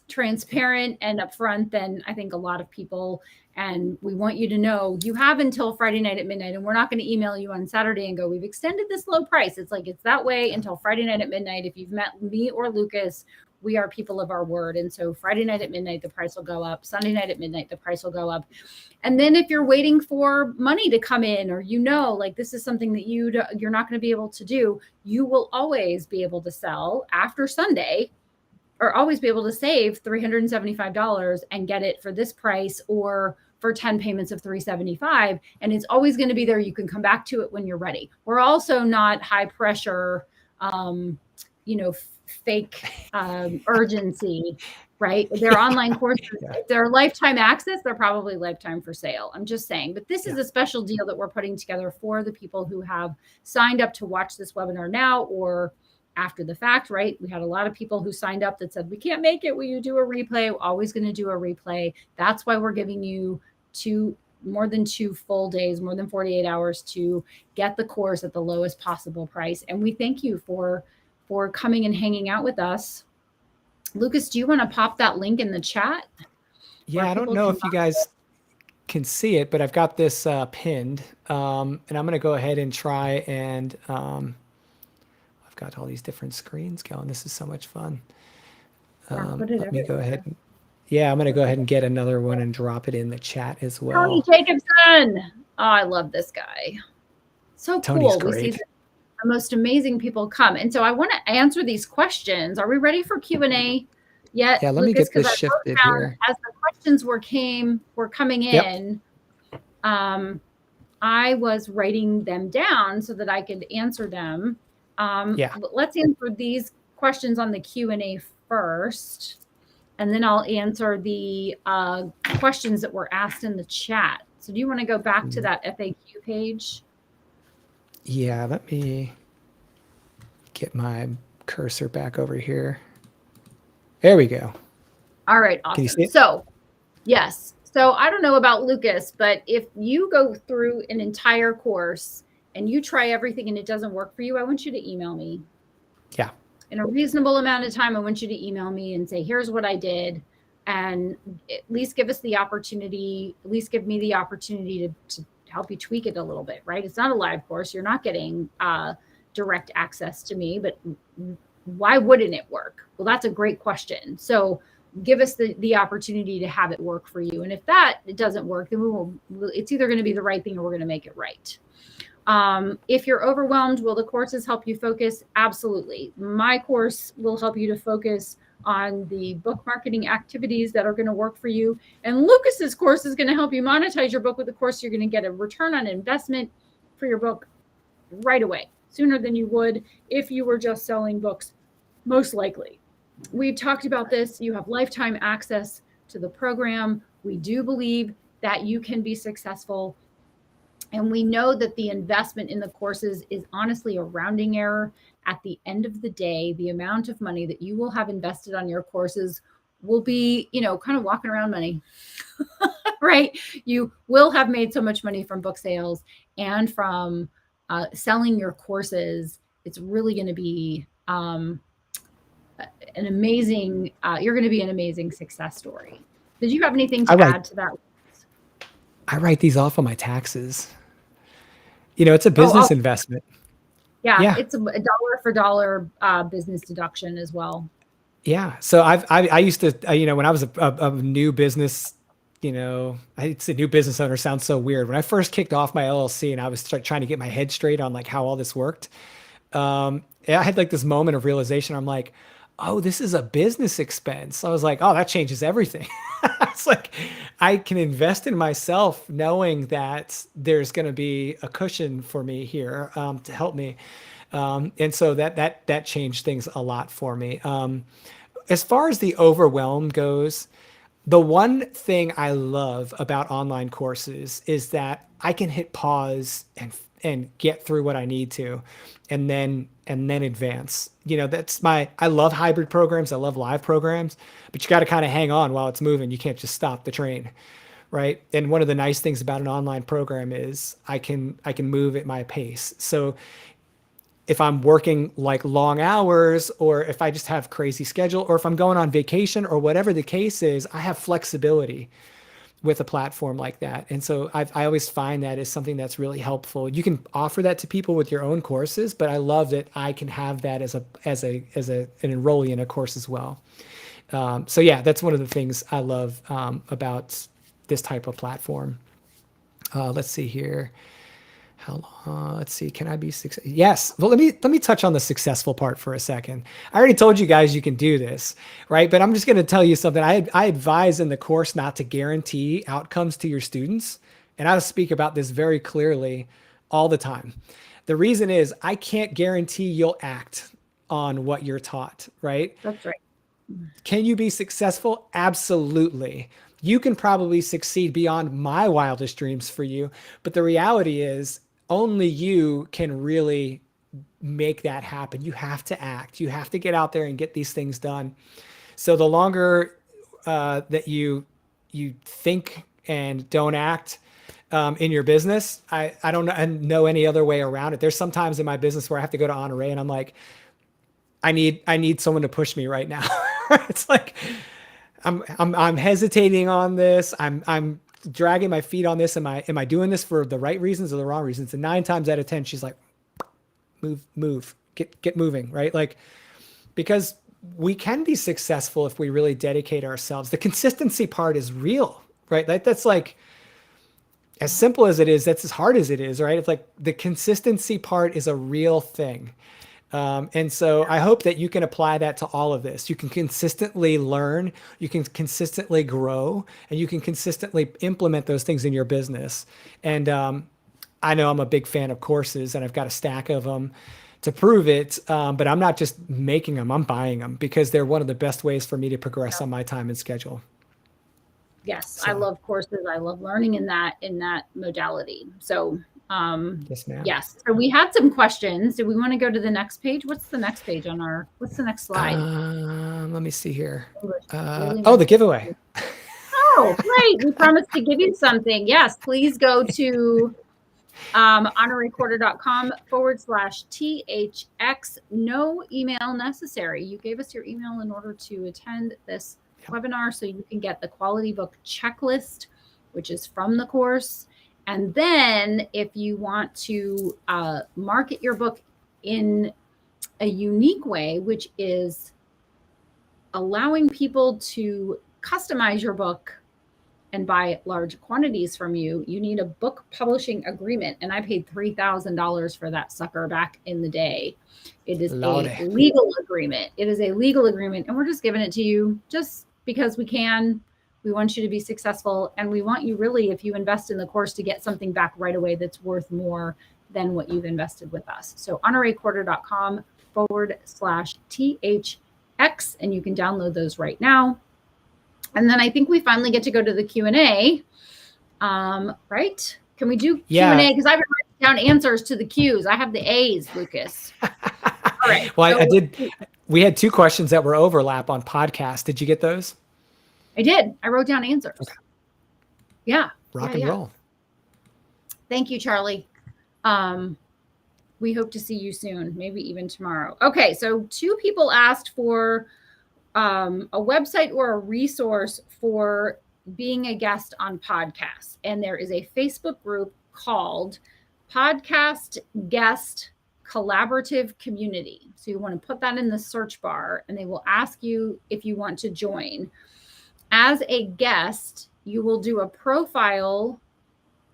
[SPEAKER 1] transparent and upfront than I think a lot of people. And we want you to know you have until Friday night at midnight, and we're not going to email you on Saturday and go, we've extended this low price. It's like, it's that way until Friday night at midnight. If you've met me or Lucas, we are people of our word. And so Friday night at midnight, the price will go up. Sunday night at midnight, the price will go up. And then if you're waiting for money to come in, or, like, this is something that you're not going to be able to do, you will always be able to sell after Sunday, or always be able to save $375 and get it for this price, or for 10 payments of $375. And it's always going to be there. You can come back to it when you're ready. We're also not high pressure, fake urgency, right? They're online courses. If they're lifetime access, they're probably lifetime for sale. I'm just saying, but this is a special deal that we're putting together for the people who have signed up to watch this webinar now or after the fact, right? We had a lot of people who signed up that said, we can't make it. Will you do a replay? We're always going to do a replay. That's why we're giving you more than 2 full days, more than 48 hours to get the course at the lowest possible price. And we thank you for coming and hanging out with us. Lucas, do you want to pop that link in the chat?
[SPEAKER 2] Yeah, I don't know if you guys can see it, but I've got this pinned, and I'm going to go ahead and try and I've got all these different screens going. This is so much fun. Let me go ahead. I'm going to go ahead and get another one and drop it in the chat as well.
[SPEAKER 1] Tony Jacobson. Oh, I love this guy. So
[SPEAKER 2] Tony's
[SPEAKER 1] cool. We see
[SPEAKER 2] great.
[SPEAKER 1] the most amazing people come. And so I want to answer these questions. Are we ready for Q&A yet,
[SPEAKER 2] Yeah, let me
[SPEAKER 1] Lucas?
[SPEAKER 2] get
[SPEAKER 1] Because
[SPEAKER 2] this
[SPEAKER 1] I wrote
[SPEAKER 2] shifted
[SPEAKER 1] down
[SPEAKER 2] here.
[SPEAKER 1] as the questions were coming
[SPEAKER 2] Yep.
[SPEAKER 1] in, I was writing them down so that I could answer them.
[SPEAKER 2] Yeah.
[SPEAKER 1] Let's answer these questions on the Q&A first, and then I'll answer the questions that were asked in the chat. So do you want to go back to that FAQ page?
[SPEAKER 2] Yeah, let me get my cursor back over here. There we go.
[SPEAKER 1] All right,
[SPEAKER 2] Can you
[SPEAKER 1] awesome.
[SPEAKER 2] see it?
[SPEAKER 1] So, yes. So, I don't know about Lucas, but if you go through an entire course and you try everything and it doesn't work for you, I want you to email me.
[SPEAKER 2] Yeah.
[SPEAKER 1] In a reasonable amount of time, I want you to email me and say, here's what I did. And at least give us the opportunity, at least give me the opportunity to help you tweak it a little bit, right? It's not a live course. You're not getting direct access to me, but why wouldn't it work? Well, that's a great question. So give us the opportunity to have it work for you. And if that it doesn't work, then it's either going to be the right thing or we're going to make it right. If you're overwhelmed, will the courses help you focus? Absolutely. My course will help you to focus on the book marketing activities that are going to work for you. And Lucas's course is going to help you monetize your book with the course. You're going to get a return on investment for your book right away, sooner than you would if you were just selling books, most likely. We've talked about this. You have lifetime access to the program. We do believe that you can be successful. And we know that the investment in the courses is honestly a rounding error. At the end of the day, the amount of money that you will have invested on your courses will be, kind of walking around money, right? You will have made so much money from book sales and from selling your courses. It's really going to be an amazing, you're going to be an amazing success story. Did you have anything to add to that?
[SPEAKER 2] I write these off on my taxes. It's a business investment.
[SPEAKER 1] Yeah, it's a dollar for dollar business deduction as well.
[SPEAKER 2] Yeah. So I used to, when I was a new business, I'd say new business owner sounds so weird. When I first kicked off my LLC and I was trying to get my head straight on like how all this worked, I had like this moment of realization. I'm like, oh, this is a business expense. I was like, oh, that changes everything. It's like I can invest in myself knowing that there's going to be a cushion for me here to help me. And so that changed things a lot for me. As far as the overwhelm goes, the one thing I love about online courses is that I can hit pause and get through what I need to and then advance. I love hybrid programs, I love live programs, but you got to kind of hang on while it's moving. You can't just stop the train. Right. And one of the nice things about an online program is I can move at my pace. So if I'm working like long hours, or if I just have crazy schedule, or if I'm going on vacation or whatever the case is, I have flexibility with a platform like that. And so I always find that is something that's really helpful. You can offer that to people with your own courses, but I love that I can have that as an enrollee in a course as well. So yeah, that's one of the things I love about this type of platform. Let's see here. How long? Let's see. Can I be successful? Yes. Well, let me touch on the successful part for a second. I already told you guys you can do this, right? But I'm just going to tell you something. I advise in the course not to guarantee outcomes to your students, and I speak about this very clearly all the time. The reason is I can't guarantee you'll act on what you're taught, right?
[SPEAKER 1] That's right.
[SPEAKER 2] Can you be successful? Absolutely. You can probably succeed beyond my wildest dreams for you, but the reality is only you can really make that happen. You have to act. You have to get out there and get these things done. So the longer that you think and don't act in your business, I don't know any other way around it. There's sometimes in my business where I have to go to Honore and I'm like, I need someone to push me right now. It's like I'm hesitating on this. I'm dragging my feet on this. Am I doing this for the right reasons or the wrong reasons? And 9 times out of 10, she's like, move, get moving, right? Like, because we can be successful if we really dedicate ourselves. The consistency part is real, right? That's like, as simple as it is, that's as hard as it is, right? It's like the consistency part is a real thing. And so I hope that you can apply that to all of this. You can consistently learn, you can consistently grow, and you can consistently implement those things in your business. And I know I'm a big fan of courses, and I've got a stack of them to prove it. But I'm not just making them, I'm buying them because they're one of the best ways for me to progress on my time and schedule.
[SPEAKER 1] Yes,
[SPEAKER 2] So,
[SPEAKER 1] I love courses. I love learning in that modality. So
[SPEAKER 2] yes, ma'am.
[SPEAKER 1] yes. So we had some questions. Do we want to go to the next page? What's the next page on our, what's the next slide?
[SPEAKER 2] Let me see here.
[SPEAKER 1] Really
[SPEAKER 2] The giveaway.
[SPEAKER 1] Oh, great. We promised to give you something. Yes, please go to honorrecorder.com/THX. No email necessary. You gave us your email in order to attend this webinar so you can get the quality book checklist, which is from the course. And then if you want to market your book in a unique way, which is allowing people to customize your book and buy large quantities from you, you need a book publishing agreement. And I paid $3,000 for that sucker back in the day. It is a legal agreement. It is a legal agreement. And we're just giving it to you just because we can. We want you to be successful. And we want you really, if you invest in the course, to get something back right away that's worth more than what you've invested with us. So honorrecorder.com/THX, and you can download those right now. And then I think we finally get to go to the Q&A, right? Can we do Q&A? Because I've been writing down answers to the Q's. I have the A's, Lucas. All right.
[SPEAKER 2] Well, so, I did. We had 2 questions that were overlap on podcast. Did you get those?
[SPEAKER 1] I did. I wrote down answers. Okay. Yeah.
[SPEAKER 2] Rock and roll.
[SPEAKER 1] Thank you, Charlie. We hope to see you soon, maybe even tomorrow. Okay. So 2 people asked for a website or a resource for being a guest on podcasts. And there is a Facebook group called Podcast Guest Collaborative Community. So you want to put that in the search bar and they will ask you if you want to join. As a guest, you will do a profile.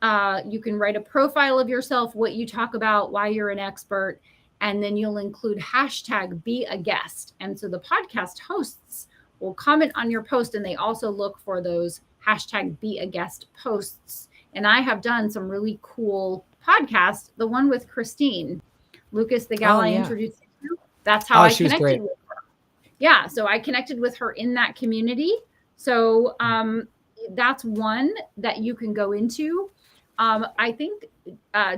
[SPEAKER 1] You can write a profile of yourself, what you talk about, why you're an expert. And then you'll include hashtag be a guest. And so the podcast hosts will comment on your post and they also look for those hashtag be a guest posts. And I have done some really cool podcasts. The one with Christine, Lucas, the gal I introduced you to, that's how I connected with her. Yeah. So I connected with her in that community. So that's one that you can go into. I think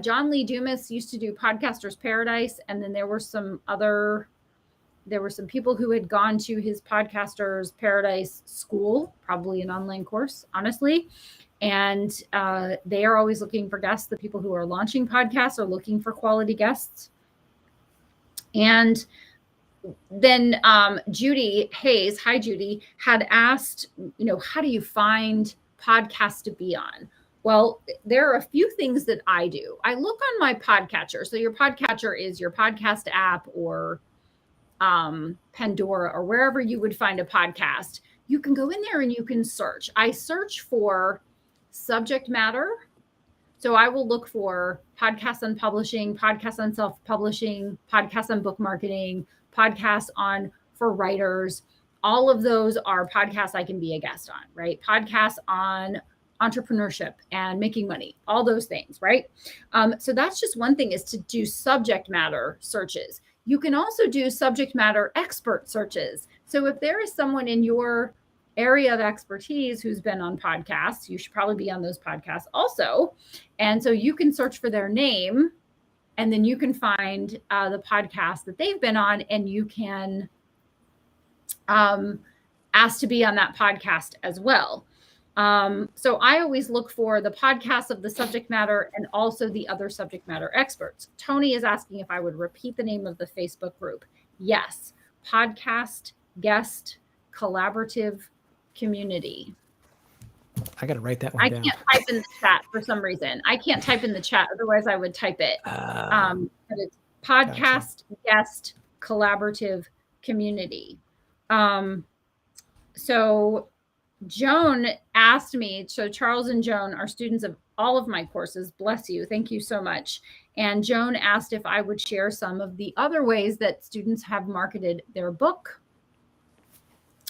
[SPEAKER 1] John Lee Dumas used to do Podcasters Paradise, and then there were some people who had gone to his Podcasters Paradise school, probably an online course, honestly. And they are always looking for guests. The people who are launching podcasts are looking for quality guests. And then Judy Hayes, hi Judy, had asked, how do you find podcasts to be on? Well, there are a few things that I do. I look on my podcatcher. So your podcatcher is your podcast app or Pandora or wherever you would find a podcast. You can go in there and you can search. I search for subject matter. So I will look for podcasts on publishing, podcasts on self-publishing, podcasts on book marketing, podcasts on for writers. All of those are podcasts I can be a guest on, right? Podcasts on entrepreneurship and making money, all those things, right? So that's just one thing, is to do subject matter searches. You can also do subject matter expert searches. So if there is someone in your area of expertise who's been on podcasts, you should probably be on those podcasts also. And so you can search for their name and then you can find the podcast that they've been on and you can ask to be on that podcast as well. So I always look for the podcasts of the subject matter and also the other subject matter experts. Tony is asking if I would repeat the name of the Facebook group. Yes. Podcast Guest Collaborative Community.
[SPEAKER 2] I got to write that one down.
[SPEAKER 1] I can't type in the chat for some reason. I can't type in the chat. Otherwise I would type it. But it's Podcast Guest Collaborative Community. So Joan asked me, so Charles and Joan are students of all of my courses. Bless you. Thank you so much. And Joan asked if I would share some of the other ways that students have marketed their book.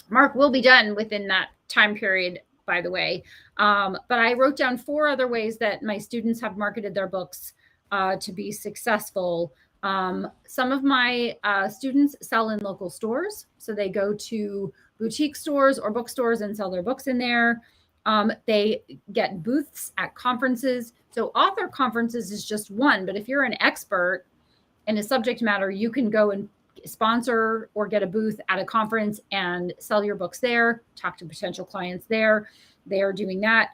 [SPEAKER 1] Mark will be done within that time period, by the way. But I wrote down 4 other ways that my students have marketed their books to be successful. Some of my students sell in local stores. So they go to boutique stores or bookstores and sell their books in there. They get booths at conferences. So author conferences is just one, but if you're an expert in a subject matter, you can go and sponsor or get a booth at a conference and sell your books there, talk to potential clients there. They are doing that.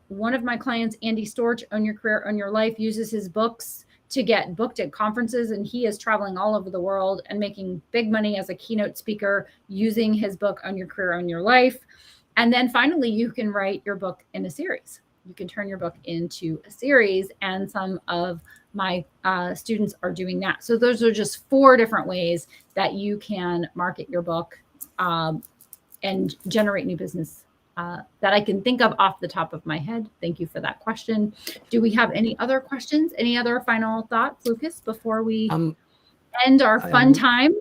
[SPEAKER 1] One of my clients, Andy Storch, Own Your Career, Own Your Life, uses his books to get booked at conferences, and he is traveling all over the world and making big money as a keynote speaker using his book, Own Your Career, Own Your Life. And then finally, you can write your book in a series. You can turn your book into a series, and some of my students are doing that. So those are just 4 different ways that you can market your book and generate new business that I can think of off the top of my head. Thank you for that question. Do we have any other questions? Any other final thoughts, Lucas, before we end our fun time?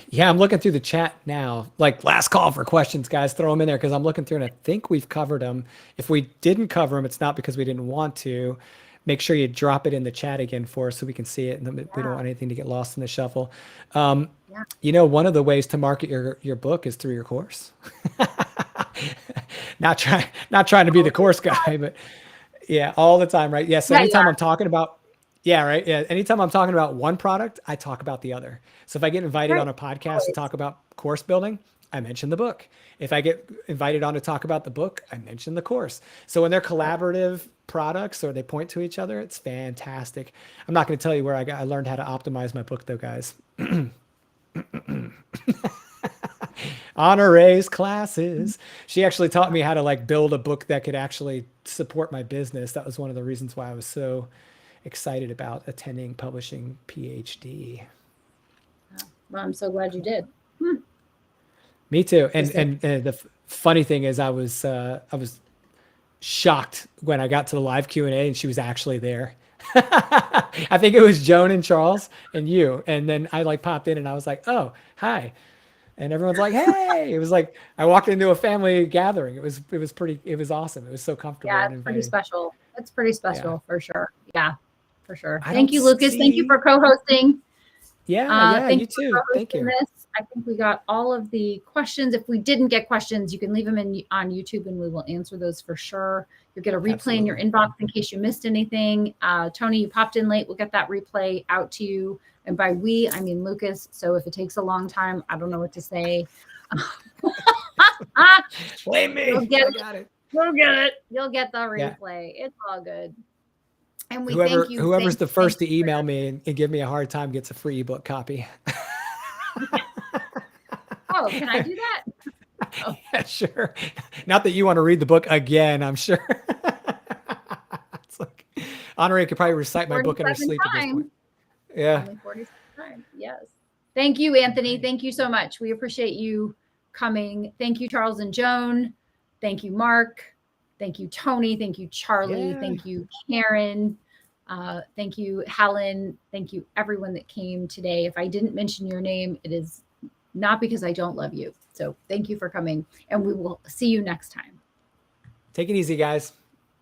[SPEAKER 2] Yeah, I'm looking through the chat now. Like, last call for questions, guys. Throw them in there because I'm looking through and I think we've covered them. If we didn't cover them, it's not because we didn't want to. Make sure you drop it in the chat again for us so we can see it, and we don't want anything to get lost in the shuffle. You know, one of the ways to market your book is through your course. not trying to be the course guy, but yeah, all the time, right? Yeah. So anytime I'm talking about, anytime I'm talking about one product, I talk about the other. So if I get invited on a podcast to talk about course building, I mention the book. If I get invited on to talk about the book, I mention the course. So when they're collaborative products or they point to each other, it's fantastic. I'm not going to tell you where I learned how to optimize my book though, guys. Honorae's classes. She actually taught me how to like build a book that could actually support my business. That was one of the reasons why I was so excited about attending publishing PhD.
[SPEAKER 1] Well, I'm so glad you did.
[SPEAKER 2] Me too. And the funny thing is I was shocked when I got to the live Q&A and she was actually there. I think it was Joan and Charles and you. And then I like popped in and I was like, oh, hi. And everyone's like, hey, it was like, I walked into a family gathering. It was awesome. It was so comfortable.
[SPEAKER 1] Yeah, it's pretty special. It's pretty special for sure. Yeah, for sure.
[SPEAKER 2] I
[SPEAKER 1] Thank you, Lucas. Thank you for co-hosting.
[SPEAKER 2] Yeah, you too. Thank you.
[SPEAKER 1] I think we got all of the questions. If we didn't get questions, you can leave them on YouTube and we will answer those for sure. You'll get a replay in your inbox in case you missed anything. Tony, you popped in late. We'll get that replay out to you. And by we, I mean Lucas. So if it takes a long time, I don't know what to say.
[SPEAKER 2] Blame me.
[SPEAKER 1] You'll get it. You'll get it. You'll get the replay. Yeah. It's all good. And we thank you.
[SPEAKER 2] Whoever's the first to email me and give me a hard time gets a free ebook copy.
[SPEAKER 1] Oh, can I do that? Oh.
[SPEAKER 2] Yeah, sure. Not that you want to read the book again, I'm sure. It's like Honorée could probably recite my book in her sleep at this point. Yeah.
[SPEAKER 1] Only 47 times. Yes. Thank you, Anthony. Thank you so much. We appreciate you coming. Thank you, Charles and Joan. Thank you, Mark. Thank you, Tony. Thank you, Charlie. Yeah. Thank you, Karen. Thank you, Helen. Thank you, everyone that came today. If I didn't mention your name, it is not because I don't love you. So thank you for coming, and we will see you next time.
[SPEAKER 2] Take it easy, guys.